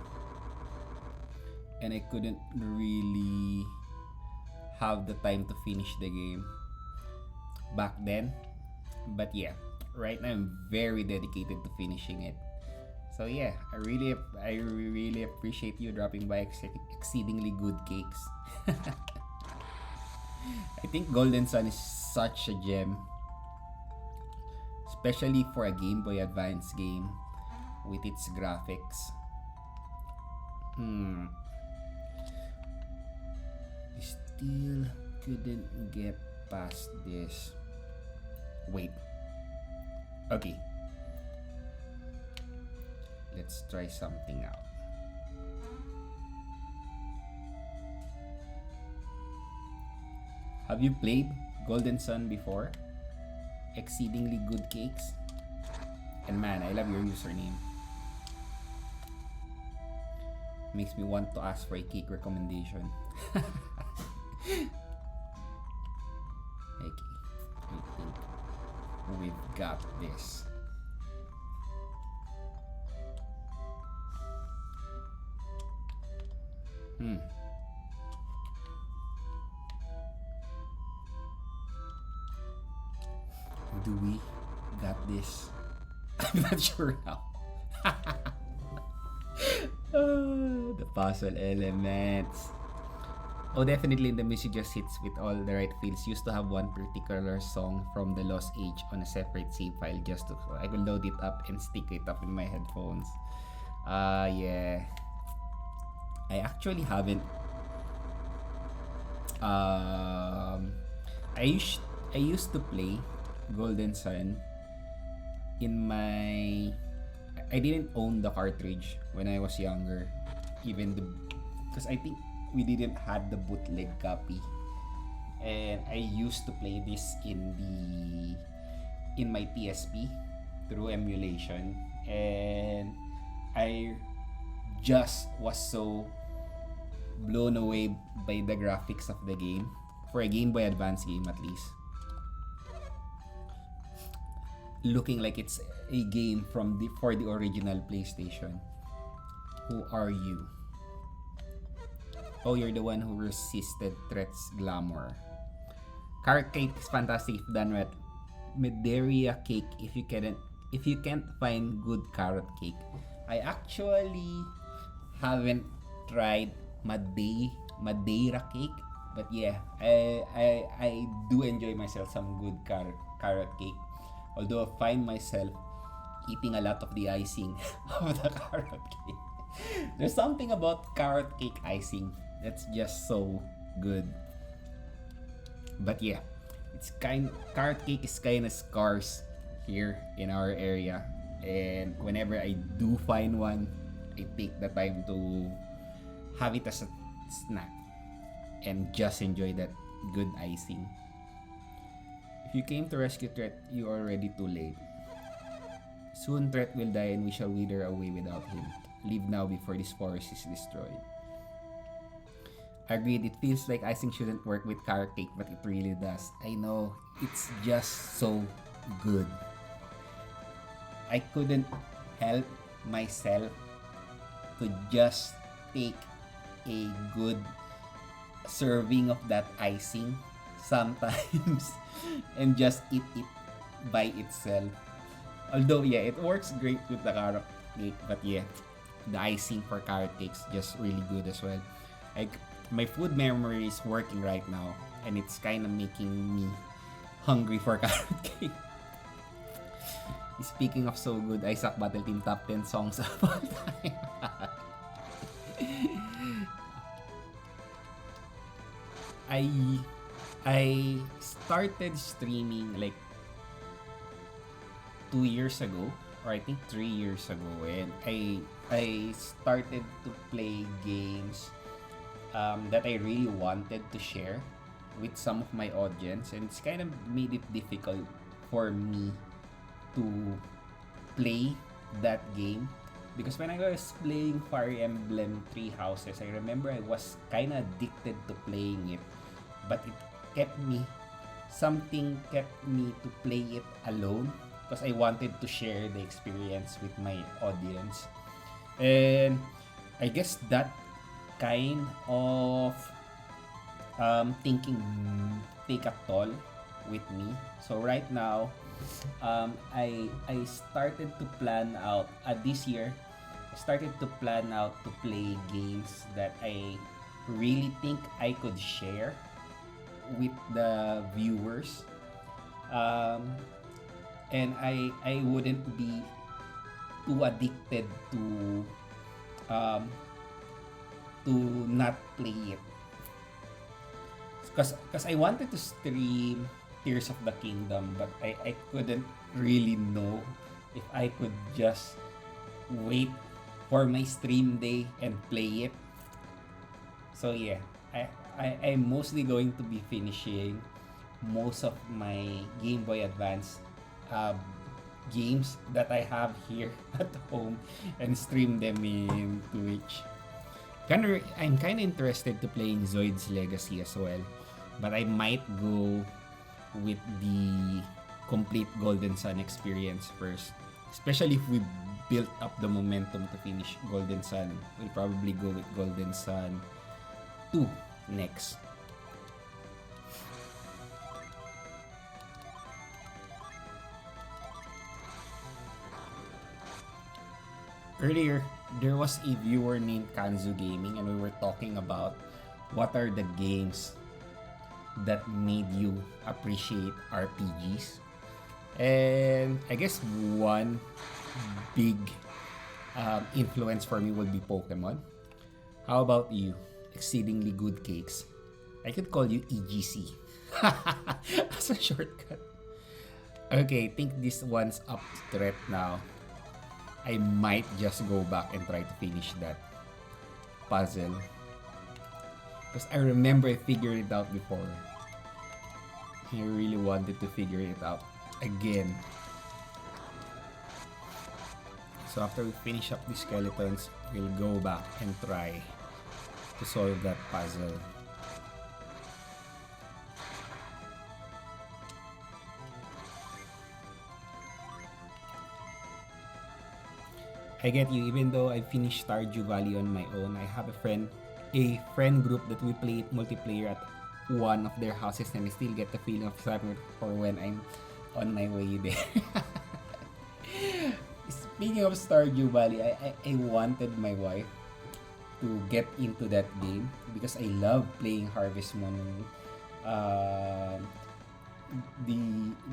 And I couldn't really have the time to finish the game back then. But yeah, right now I'm very dedicated to finishing it. So yeah, I really appreciate you dropping by exceedingly good cakes. I think Golden Sun is such a gem, especially for a Game Boy Advance game with its graphics. I still couldn't get past this. Wait. Okay. Let's try something out. Have you played Golden Sun before? Exceedingly good cakes? And man, I love your username. Makes me want to ask for a cake recommendation. Okay, I think we've got this. Do we got this? I'm not sure how. The puzzle elements. Oh, definitely the music just hits with all the right feels. Used to have one particular song from The Lost Age on a separate save file just to I will load it up and stick it up in my headphones. Yeah. I actually haven't I used to play Golden Sun in my I didn't own the cartridge when I was younger, even because I think we didn't had the bootleg copy, and I used to play this in my PSP through emulation, and I just was so blown away by the graphics of the game for a Game Boy Advance game, at least. Looking like it's a game for the original PlayStation. Who are you? Oh, you're the one who resisted Tret's glamour. Carrot cake is fantastic if done right. Madeira cake if you can't find good carrot cake. I actually haven't tried Madeira cake, but yeah, I do enjoy myself some good carrot cake. Although I find myself eating a lot of the icing of the carrot cake. There's something about carrot cake icing that's just so good. But yeah, carrot cake is kind of scarce here in our area, and whenever I do find one, I take the time to have it as a snack and just enjoy that good icing. If you came to rescue Tret, you're already too late. Soon Tret will die and we shall wither away without him. Leave now before this forest is destroyed. Agreed, it feels like icing shouldn't work with carrot cake, but it really does. I know, it's just so good. I couldn't help myself to just take a good serving of that icing sometimes and just eat it by itself. Although yeah, it works great with the carrot cake, but yeah, the icing for carrot cakes just really good as well. Like my food memory is working right now, and it's kind of making me hungry for carrot cake. Speaking of so good, Isaac Battle Team top 10 songs of all time. I I started streaming like 2 years ago, or I think 3 years ago, and I started to play games that I really wanted to share with some of my audience, and it's kind of made it difficult for me to play that game because when I was playing Fire Emblem Three Houses, I remember I was kind of addicted to playing it, but it kept me something kept me to play it alone because I wanted to share the experience with my audience. And I guess that kind of thinking take a toll with me. So right now, I started to plan out this year. I started to plan out to play games that I really think I could share with the viewers, and I wouldn't be too addicted um, to not play it because I wanted to stream Tears of the Kingdom, but I couldn't really know if I could just wait for my stream day and play it. So yeah, I'm mostly going to be finishing most of my Game Boy Advance games that I have here at home and stream them in Twitch. I'm kind of interested to playing Zoid's Legacy as well, but I might go with the complete Golden Sun experience first. Especially if we built up the momentum to finish Golden Sun, we'll probably go with Golden Sun 2 next. Earlier, there was a viewer named Kanzu Gaming, and we were talking about what are the games that made you appreciate RPGs. And I guess one big influence for me would be Pokemon. How about you? Exceedingly Good Cakes. I could call you EGC as a shortcut. Okay, I think this one's up to Tret now. I might just go back and try to finish that puzzle. Because I remember I figured it out before. I really wanted to figure it out again. So after we finish up the skeletons, we'll go back and try to solve that puzzle. I get you, even though I finished Stardew Valley on my own, I have a friend group that we play multiplayer at one of their houses, and I still get the feeling of excitement for when I'm on my way there. Speaking of Stardew Valley, I wanted my wife to get into that game because I love playing Harvest Moon,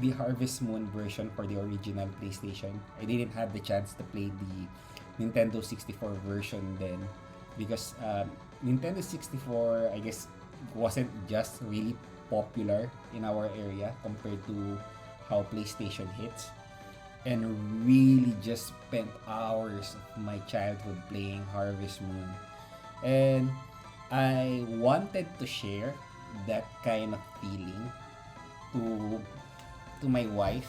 the Harvest Moon version for the original PlayStation. I didn't have the chance to play the Nintendo 64 version then because Nintendo 64, I guess, wasn't just really popular in our area compared to how PlayStation hits, and really just spent hours of my childhood playing Harvest Moon. And I wanted to share that kind of feeling to my wife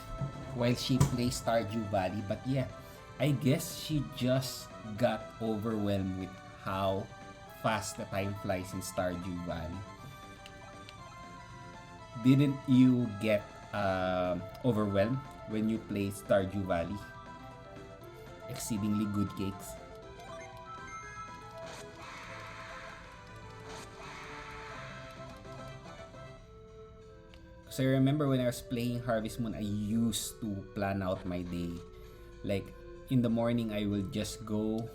while she plays Stardew Valley. But yeah, I guess she just got overwhelmed with how fast the time flies in Stardew Valley. Didn't you get overwhelmed when you play Stardew Valley? Exceedingly Good Cakes. So I remember when I was playing Harvest Moon, I used to plan out my day. Like, in the morning, I will just go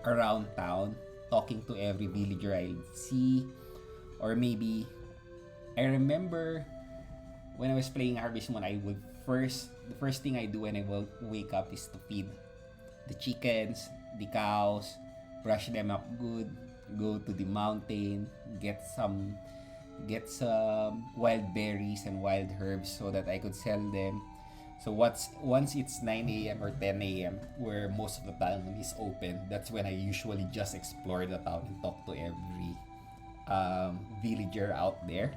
around town, talking to every villager I see. Or maybe, I remember when I was playing Harvest Moon, the first thing I do when I will wake up is to feed the chickens, the cows, brush them up good, go to the mountain, get some wild berries and wild herbs so that I could sell them. So once it's 9 a.m. or 10 a.m. where most of the town is open, that's when I usually just explore the town and talk to every villager out there.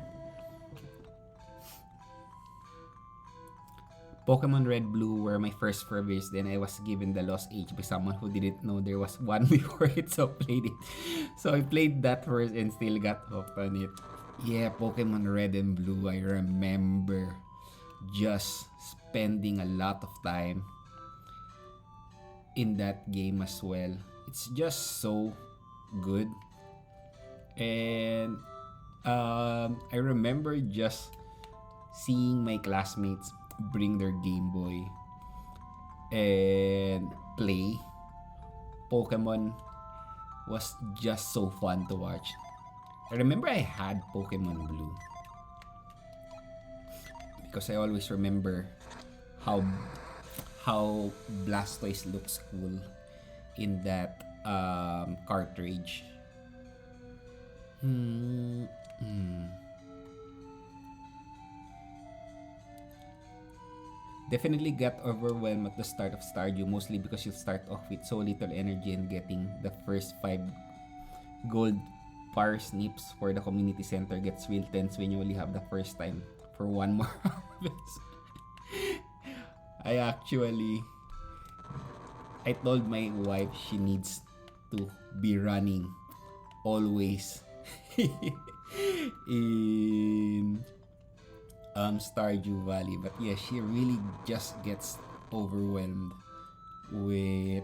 Pokemon Red Blue were my first furries. Then I was given the Lost Age by someone who didn't know there was one before it, so played it. So I played that first and still got hooked on it. Yeah, Pokemon Red and Blue, I remember just spending a lot of time in that game as well. It's just so good. And I remember just seeing my classmates bring their Game Boy and play Pokemon was just so fun to watch. I remember I had Pokemon Blue because I always remember how Blastoise looks cool in that cartridge. Definitely got overwhelmed at the start of Stardew, mostly because you start off with so little energy and getting the first 5 gold parsnips for the community center gets real tense when you only have the first time for one more harvest. I told my wife she needs to be running always in Stardew Valley. But yeah, she really just gets overwhelmed with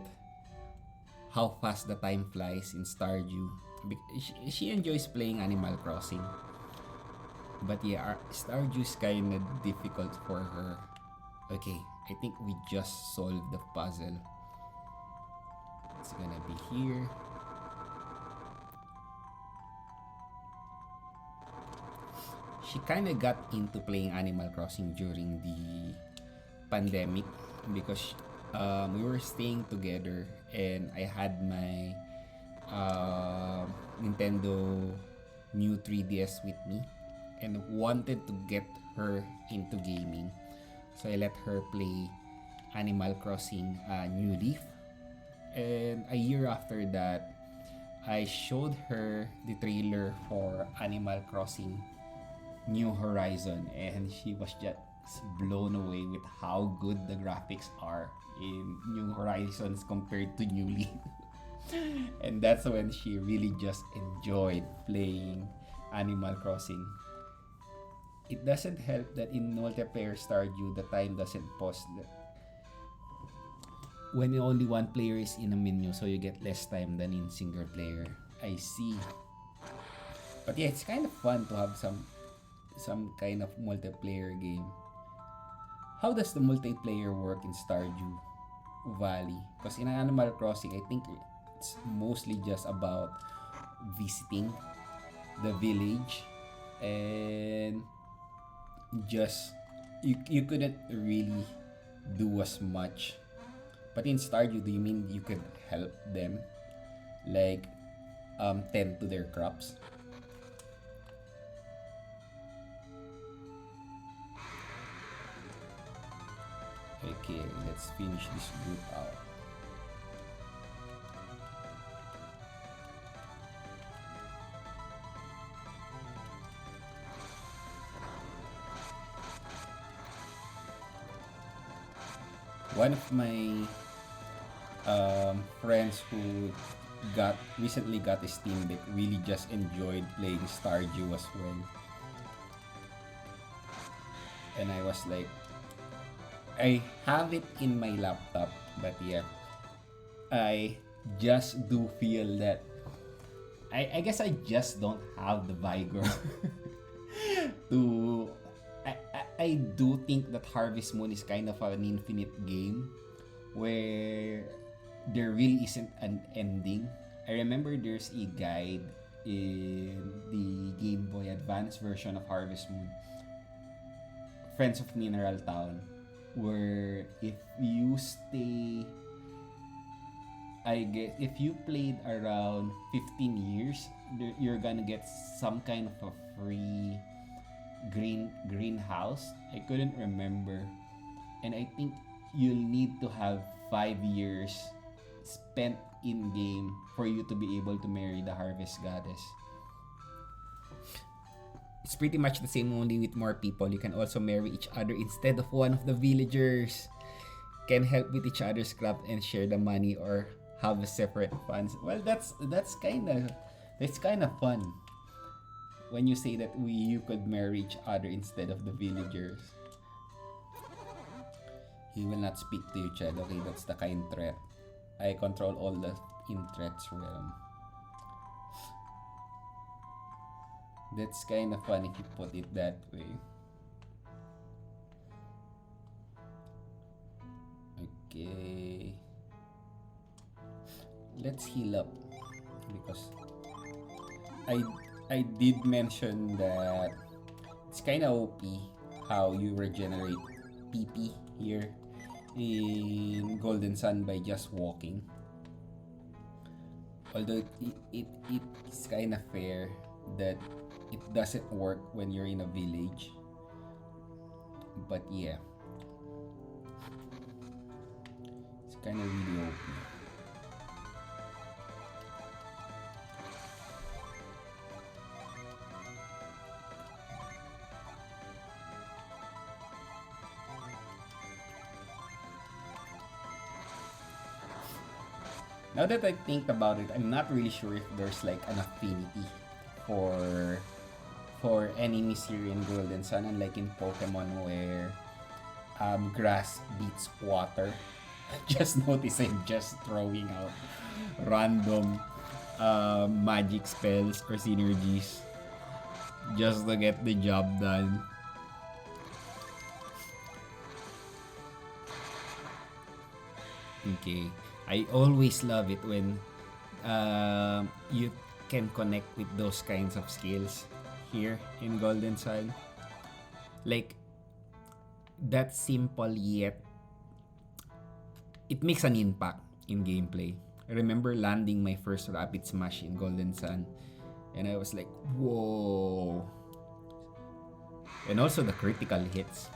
how fast the time flies in Stardew. She enjoys playing Animal Crossing. But yeah, Stardew is kind of difficult for her. Okay, I think we just solved the puzzle. It's gonna be here. She kind of got into playing Animal Crossing during the pandemic because we were staying together and I had my Nintendo new 3DS with me and wanted to get her into gaming. So I let her play Animal Crossing New Leaf. And a year after that, I showed her the trailer for Animal Crossing New Horizon and she was just blown away with how good the graphics are in New Horizons compared to New Leaf. And that's when she really just enjoyed playing Animal Crossing. It doesn't help that in multiplayer Stardew the time doesn't pause when only one player is in a menu, so you get less time than in single player. I see. But yeah, it's kind of fun to have some kind of multiplayer game. How does the multiplayer work in Stardew Valley? Because in Animal Crossing, I think it's mostly just about visiting the village and just you couldn't really do as much. But in Stardew, do you mean you could help them like tend to their crops? Okay, let's finish this group out. One of my friends who recently got a Steam Deck really just enjoyed playing Stardew as well. And I was like, I have it in my laptop, but yeah, I just do feel that I guess I just don't have the vigor to I do think that Harvest Moon is kind of an infinite game where there really isn't an ending. I remember there's a guide in the Game Boy Advance version of Harvest Moon, Friends of Mineral Town, where if you stay, I guess, if you played around 15 years, you're gonna get some kind of a free greenhouse. I couldn't remember, and I think you'll need to have 5 years spent in game for you to be able to marry the harvest goddess. It's pretty much the same, only with more people. You can also marry each other instead of one of the villagers. Can help with each other's craft and share the money or have a separate funds. Well, that's kind of fun when you say that you could marry each other instead of the villagers. He will not speak to you, Chad. Okay, that's the kind Tret. I control all the in Tret's realm. That's kind of fun if you put it that way. Okay. Let's heal up because I I did mention that it's kind of OP how you regenerate PP here in Golden Sun by just walking. Although it's kind of fair that it doesn't work when you're in a village. But yeah, it's kind of really OP. Now that I think about it, I'm not really sure if there's like an affinity for enemies here in Golden Sun, unlike in Pokemon where grass beats water. Just notice I'm just throwing out random magic spells or synergies just to get the job done. Okay. I always love it when you can connect with those kinds of skills here in Golden Sun. Like, that simple yet it makes an impact in gameplay. I remember landing my first rapid smash in Golden Sun and I was like, whoa. And also the critical hits.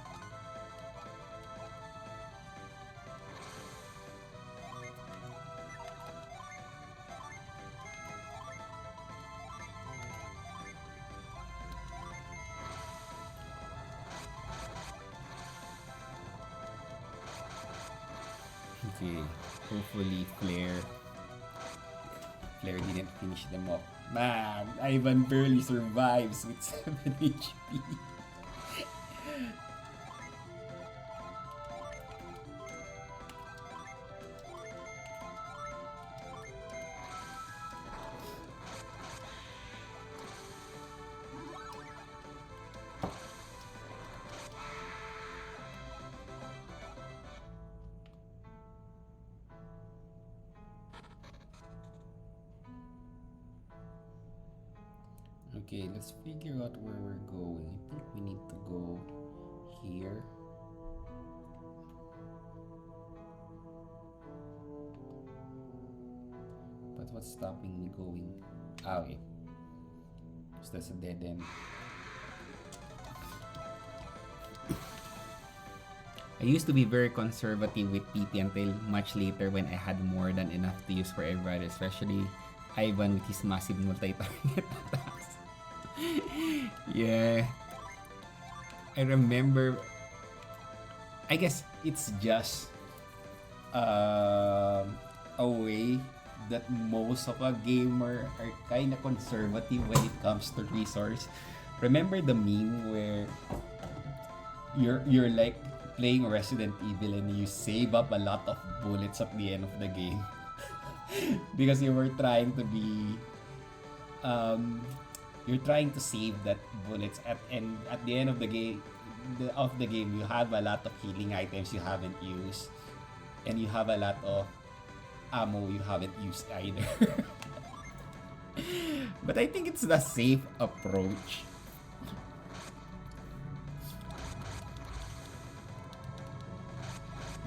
Okay, hopefully Flare didn't finish them off. Man, Ivan barely survives with 7 HP. Okay, let's figure out where we're going. I think we need to go here. But what's stopping me going? Okay. So that's a dead end. I used to be very conservative with PP until much later when I had more than enough to use for everybody, especially Ivan with his massive multi-target attacks. Yeah, I remember. I guess it's just a way that most of a gamer are kind of conservative when it comes to resource. Remember the meme where you're like playing Resident Evil and you save up a lot of bullets at the end of the game because you were trying to be you're trying to save that bullets at the end of the game you have a lot of healing items you haven't used and you have a lot of ammo you haven't used either. But I think it's the safe approach.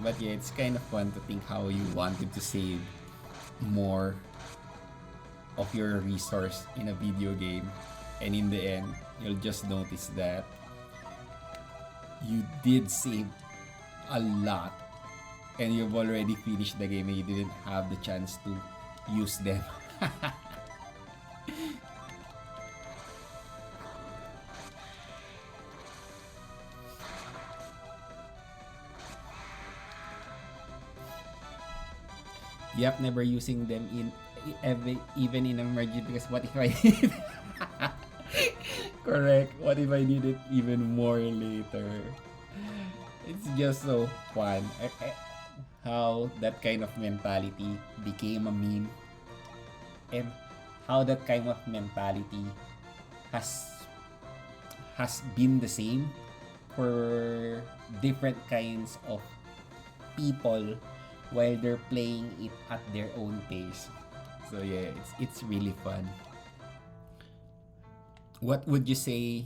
But yeah, it's kind of fun to think how you wanted to save more of your resource in a video game, and in the end, you'll just notice that you did save a lot and you've already finished the game and you didn't have the chance to use them. Yep, never using them in even in emergency, because what if I need correct, what if I need it even more later? It's just so fun. How that kind of mentality became a meme, and how that kind of mentality has been the same for different kinds of people while they're playing it at their own pace. So yeah, it's really fun. What would you say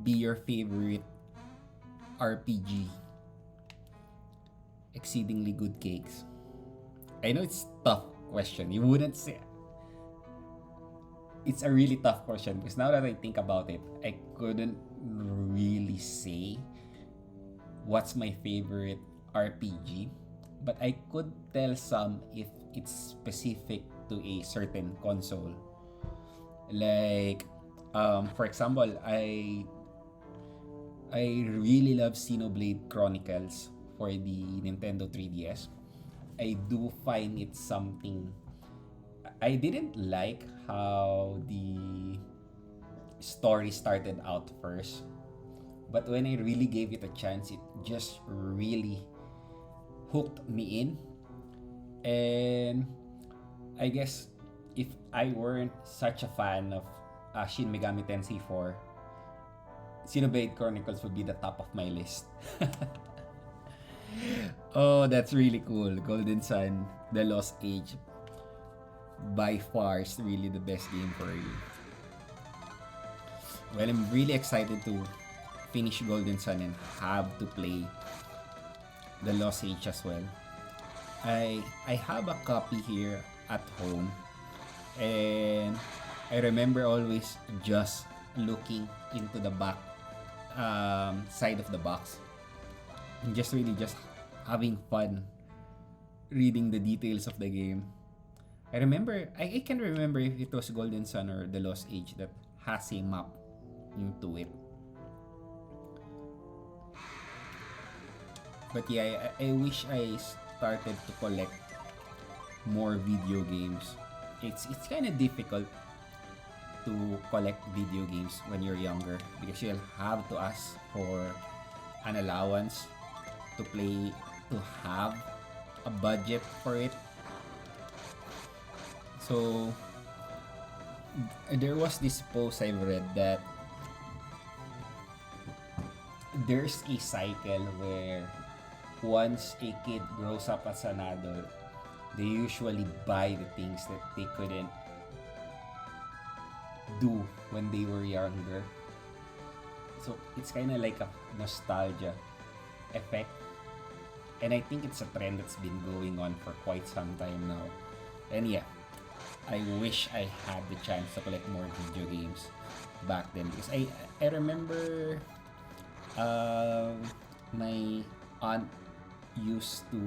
be your favorite RPG? Exceedingly good cakes. I know it's tough question. You wouldn't say. It's a really tough question because now that I think about it, I couldn't really say what's my favorite RPG, but I could tell some if it's specific to a certain console. Like, for example, I really love Xenoblade Chronicles for the Nintendo 3DS. I do find it something. I didn't like how the story started out first, but when I really gave it a chance, it just really hooked me in. And I guess if I weren't such a fan of Shin Megami Tensei 4, Xenoblade Chronicles would be the top of my list. Oh, that's really cool. Golden Sun, The Lost Age, by far is really the best game for you. Well, I'm really excited to finish Golden Sun and have to play The Lost Age as well. I have a copy here at home, and I remember always just looking into the back side of the box and just really just having fun reading the details of the game. I remember, I can't remember if it was Golden Sun or The Lost Age that has a map into it. But yeah, I wish I started to collect more video games. It's kind of difficult to collect video games when you're younger because you'll have to ask for an allowance to play, to have a budget for it. So there was this post I've read that there's a cycle where once a kid grows up as an adult, they usually buy the things that they couldn't do when they were younger. So it's kind of like a nostalgia effect. And I think it's a trend that's been going on for quite some time now. And yeah, I wish I had the chance to collect more video games back then because I remember my aunt used to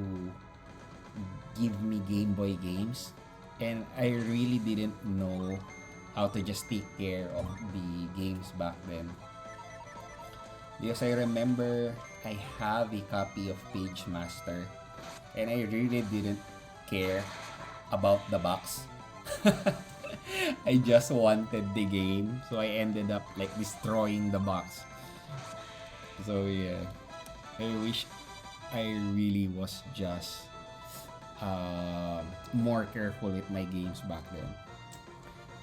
give me Game Boy games, and I really didn't know how to just take care of the games back then. Because I remember I have a copy of Page Master, and I really didn't care about the box. I just wanted the game, so I ended up like destroying the box. So yeah, I wish I really was just more careful with my games back then.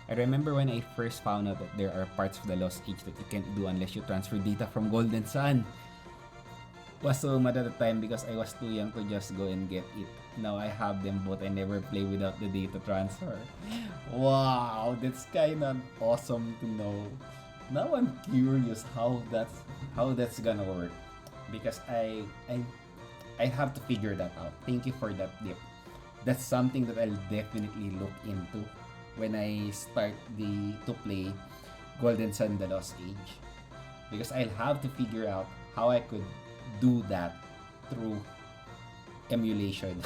I remember when I first found out that there are parts of the Lost Age that you can't do unless you transfer data from Golden Sun. was so mad at the time because I was too young to just go and get it. Now I have them both. I never play without the data transfer. Wow, that's kind of awesome to know. Now I'm curious how that's gonna work because I have to figure that out. Thank you for that tip. That's something that I'll definitely look into when I start the to play Golden Sun: The Lost Age because I'll have to figure out how I could do that through emulation.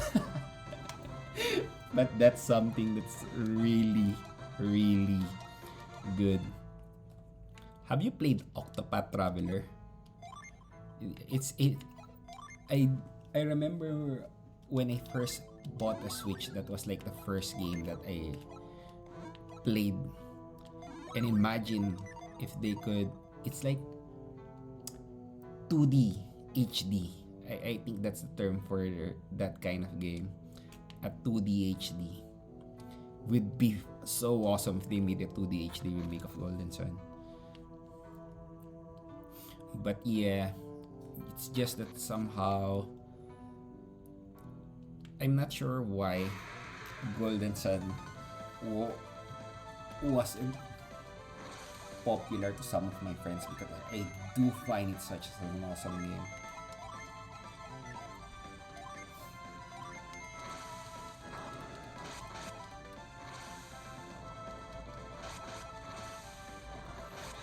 But that's something that's really, really good. Have you played Octopath Traveler? It's it. I I remember when I first bought a Switch. That was like the first game that I played. And imagine if they could. It's like 2D HD. I think that's the term for that kind of game. A 2D HD would be so awesome if they made a 2D HD remake of Golden Sun. But yeah, it's just that somehow I'm not sure why Golden Sun wa- wasn't popular to some of my friends because I do find it such an awesome game.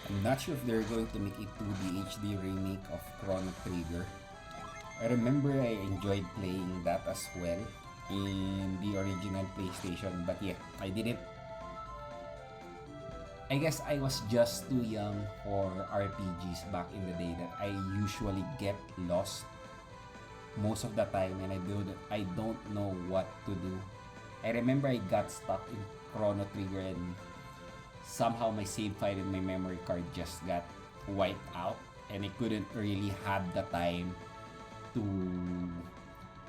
I'm not sure if they're going to make a 2D HD remake of Chrono Trigger. I remember I enjoyed playing that as well in the original PlayStation, but yeah, I didn't. I guess I was just too young for RPGs back in the day that I usually get lost most of the time and I don't know what to do. I remember I got stuck in Chrono Trigger and somehow my save file in my memory card just got wiped out and I couldn't really have the time to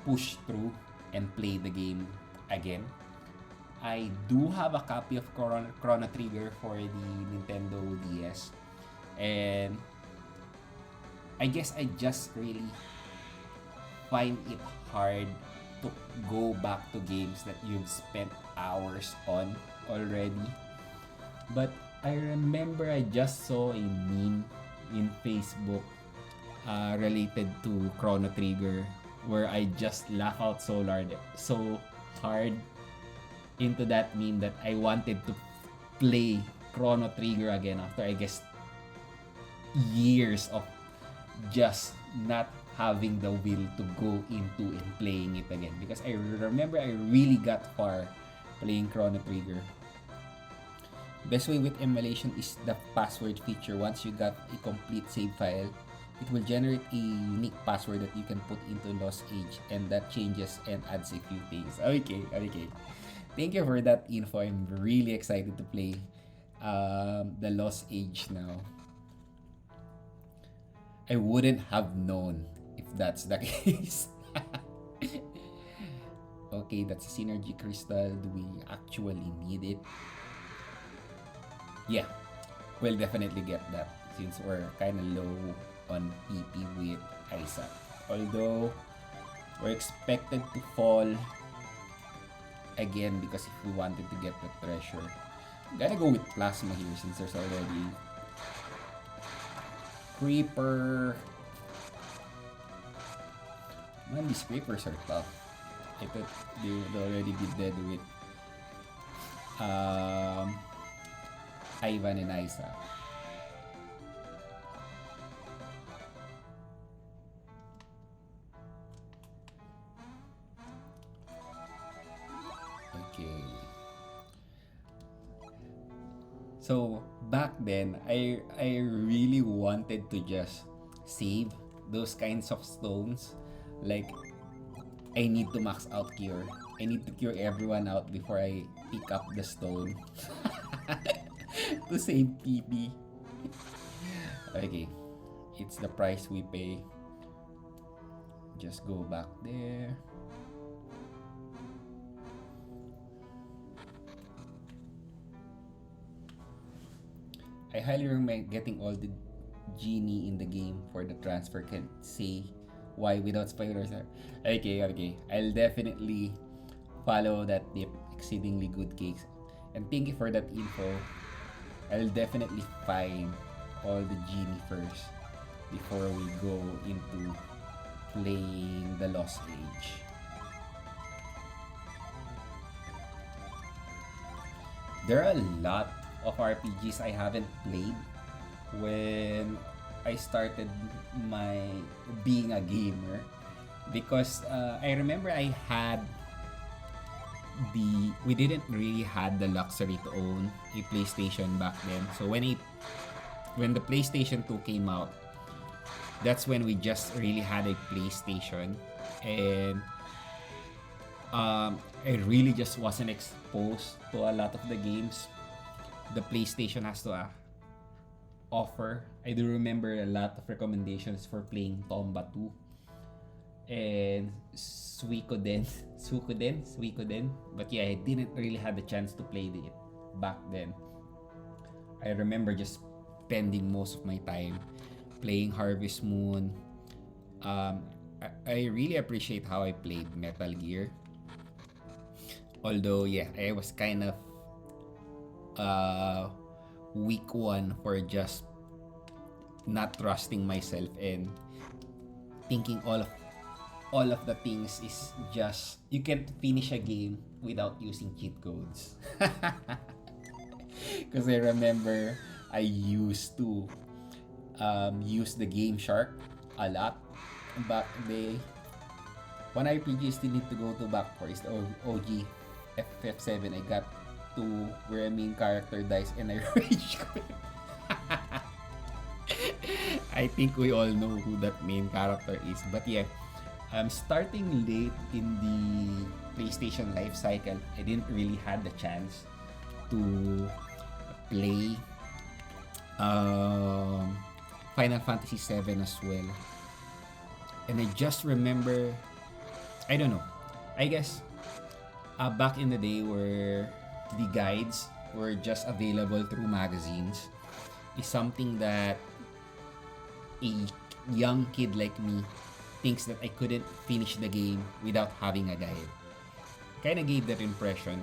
push through and play the game again. I do have a copy of Chrono Trigger for the Nintendo DS, and I guess I just really find it hard to go back to games that you've spent hours on already. But I remember I just saw a meme in Facebook related to Chrono Trigger where I just laugh out so hard into that meme that I wanted to play Chrono Trigger again after I guess years of just not having the will to go into and playing it again because I remember I really got far playing Chrono Trigger. Best way with emulation is the password feature. Once you got a complete save file, it will generate a unique password that you can put into Lost Age and that changes and adds a few things. Okay. Thank you for that info. I'm really excited to play the Lost Age now. I wouldn't have known if that's the case. Okay, that's a synergy crystal. Do we actually need it? Yeah, we'll definitely get that since we're kind of low on PP with Isa. Although, we're expected to fall again because if we wanted to get the treasure. Gotta go with Plasma here since there's already Creeper. Man, these Creepers are tough. I thought they would already be dead with Ivan and Isa. Okay. So back then, I really wanted to just save those kinds of stones. Like I need to max out cure. I need to cure everyone out before I pick up the stone to save PP. Okay, it's the price we pay. Just go back there. I highly recommend getting all the genie in the game for the transfer. Can say why without spoilers? Okay, okay. I'll definitely follow that tip. Exceedingly good cakes. And thank you for that info. I'll definitely find all the genie first before we go into playing the Lost Age. There are a lot of RPGs I haven't played when I started my being a gamer, because I remember I had we didn't really had the luxury to own a PlayStation back then. So when the PlayStation 2 came out, that's when we just really had a PlayStation, and I really just wasn't exposed to a lot of the games the PlayStation has to offer. I do remember a lot of recommendations for playing Tomba 2 and Suikoden. But yeah, I didn't really have the chance to play it back then. I remember just spending most of my time playing Harvest Moon. I really appreciate how I played Metal Gear. Although, yeah, I was kind of weak one for just not trusting myself and thinking all of the things is just you can't finish a game without using cheat codes. Because I remember I used to use the Game Shark a lot back then. One RPG I still need to go to back for is the OG FF7. I got to where a main character dies and I rage quit. I think we all know who that main character is. But yeah, starting late in the PlayStation life cycle, I didn't really had the chance to play Final Fantasy 7 as well. And I just remember, I don't know, I guess back in the day where the guides were just available through magazines is something that a young kid like me thinks that I couldn't finish the game without having a guide. Kind of gave that impression.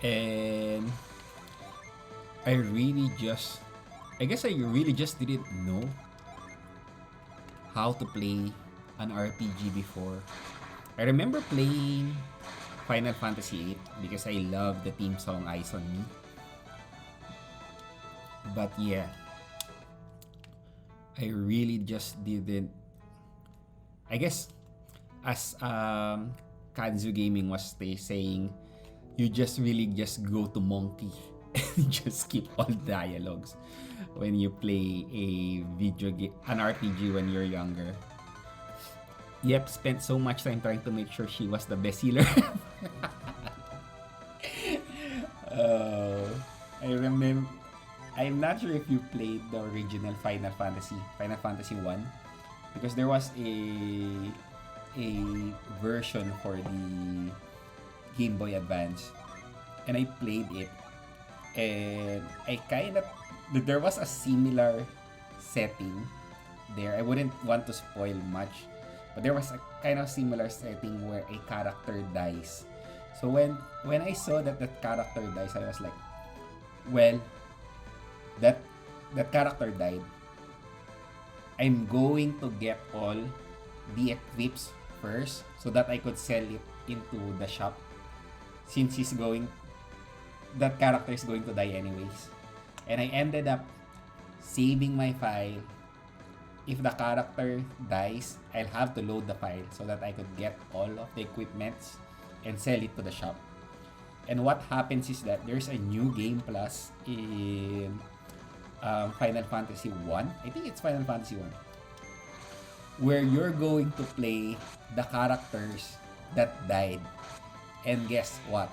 And I really just didn't know how to play an RPG before. I remember playing Final Fantasy 8 because I love the theme song Eyes on Me. But yeah, I really just didn't. I guess as Kanzu Gaming was saying, you just really just go to monkey and just skip all dialogues when you play a video game, an RPG when you're younger. Yep, spent so much time trying to make sure she was the best healer. I remember. I'm not sure if you played the original Final Fantasy 1, because there was a version for the Game Boy Advance, and I played it, and there was a similar setting there. I wouldn't want to spoil much, but there was a kind of similar setting where a character dies. So when I saw that character dies, I was like, well, that character died. I'm going to get all the equips first so that I could sell it into the shop, since that character is going to die anyways. And I ended up saving my file. If the character dies, I'll have to load the file so that I could get all of the equipments and sell it to the shop. And what happens is that there's a new game plus in Final Fantasy 1. I think it's Final Fantasy 1. Where you're going to play the characters that died. And guess what?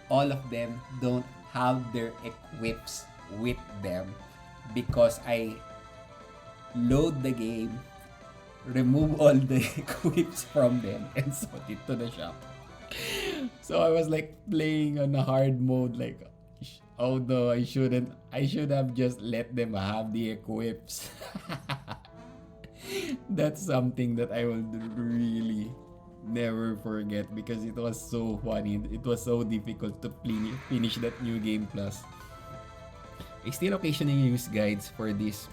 All of them don't have their equips with them because I load the game, remove all the equips from them, and sold it to the shop. So I was like playing on a hard mode, like, although I should have just let them have the equips. That's something that I will really never forget because it was so funny. It was so difficult to finish that new game plus. I still occasionally use guides for this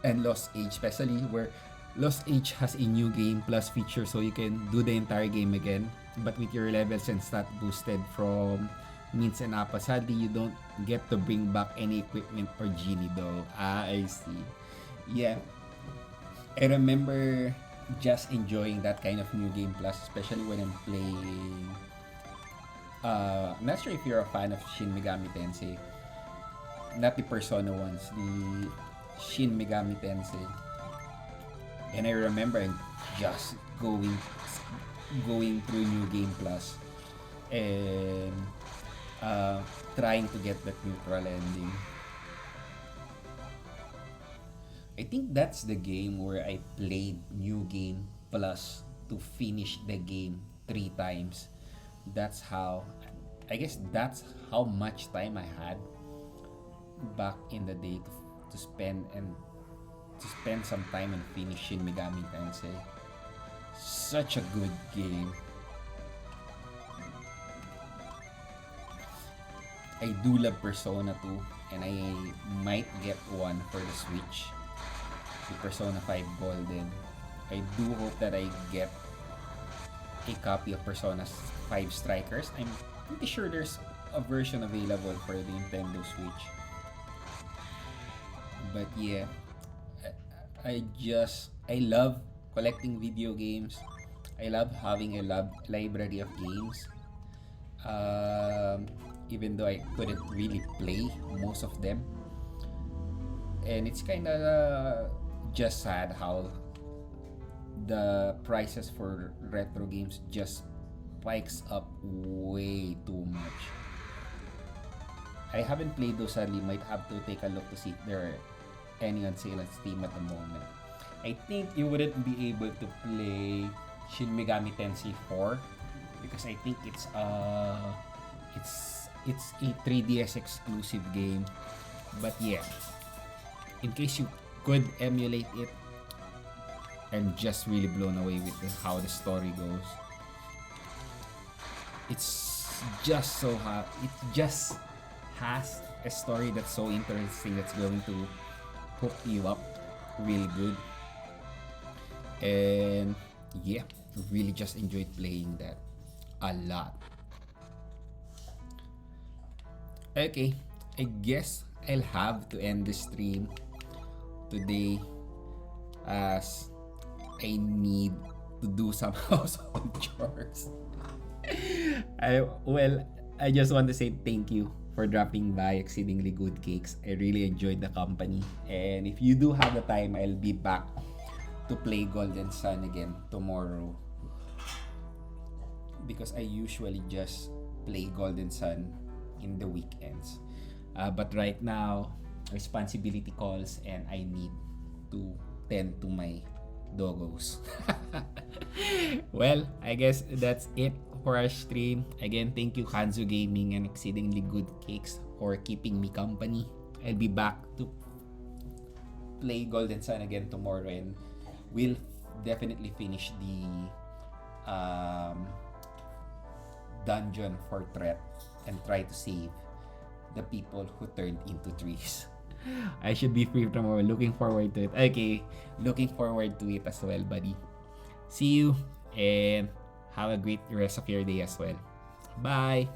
and Lost Age, especially where Lost Age has a new game plus feature so you can do the entire game again but with your levels and stat boosted from Mints and Appa. Sadly, you don't get to bring back any equipment or genie though. I see. Yeah, I remember just enjoying that kind of new game plus, especially when I'm playing. I'm not sure if you're a fan of Shin Megami Tensei. Not the Persona ones, the Shin Megami Tensei. And I remember just going through New Game Plus and trying to get that neutral ending. I think that's the game where I played New Game Plus to finish the game 3 times. That's how, I guess that's how much time I had back in the day to spend some time and finish Shin Megami Tensei. Such a good game. I do love Persona 2 and I might get one for the Switch. The Persona 5 Golden. I do hope that I get a copy of Persona 5 Strikers. I'm pretty sure there's a version available for the Nintendo Switch. But yeah, I love collecting video games. I love having a library of games. Even though I couldn't really play most of them. And it's kind of just sad how the prices for retro games just spikes up way too much. I haven't played those, sadly. Might have to take a look to see if there are any on sale on Steam at the moment. I think you wouldn't be able to play Shin Megami Tensei 4 because I think it's a 3DS exclusive game. But yeah, in case you could emulate it, I'm just really blown away with how the story goes. It's just so it just has a story that's so interesting that's going to hook you up really good. And yeah, really just enjoyed playing that a lot. Okay, I guess I'll have to end the stream today as I need to do some household chores. I just want to say thank you for dropping by Exceedingly Good Cakes. I really enjoyed the company. And if you do have the time, I'll be back to play Golden Sun again tomorrow. Because I usually just play Golden Sun in the weekends. But right now, responsibility calls and I need to tend to my doggos. Well, I guess that's it for our stream. Again, thank you Hanzo Gaming and Exceedingly Good Cakes for keeping me company. I'll be back to play Golden Sun again tomorrow and we'll definitely finish the dungeon for Tret and try to save the people who turned into trees. I should be free tomorrow. Looking forward to it. Okay, looking forward to it as well, buddy. See you and have a great rest of your day as well. Bye!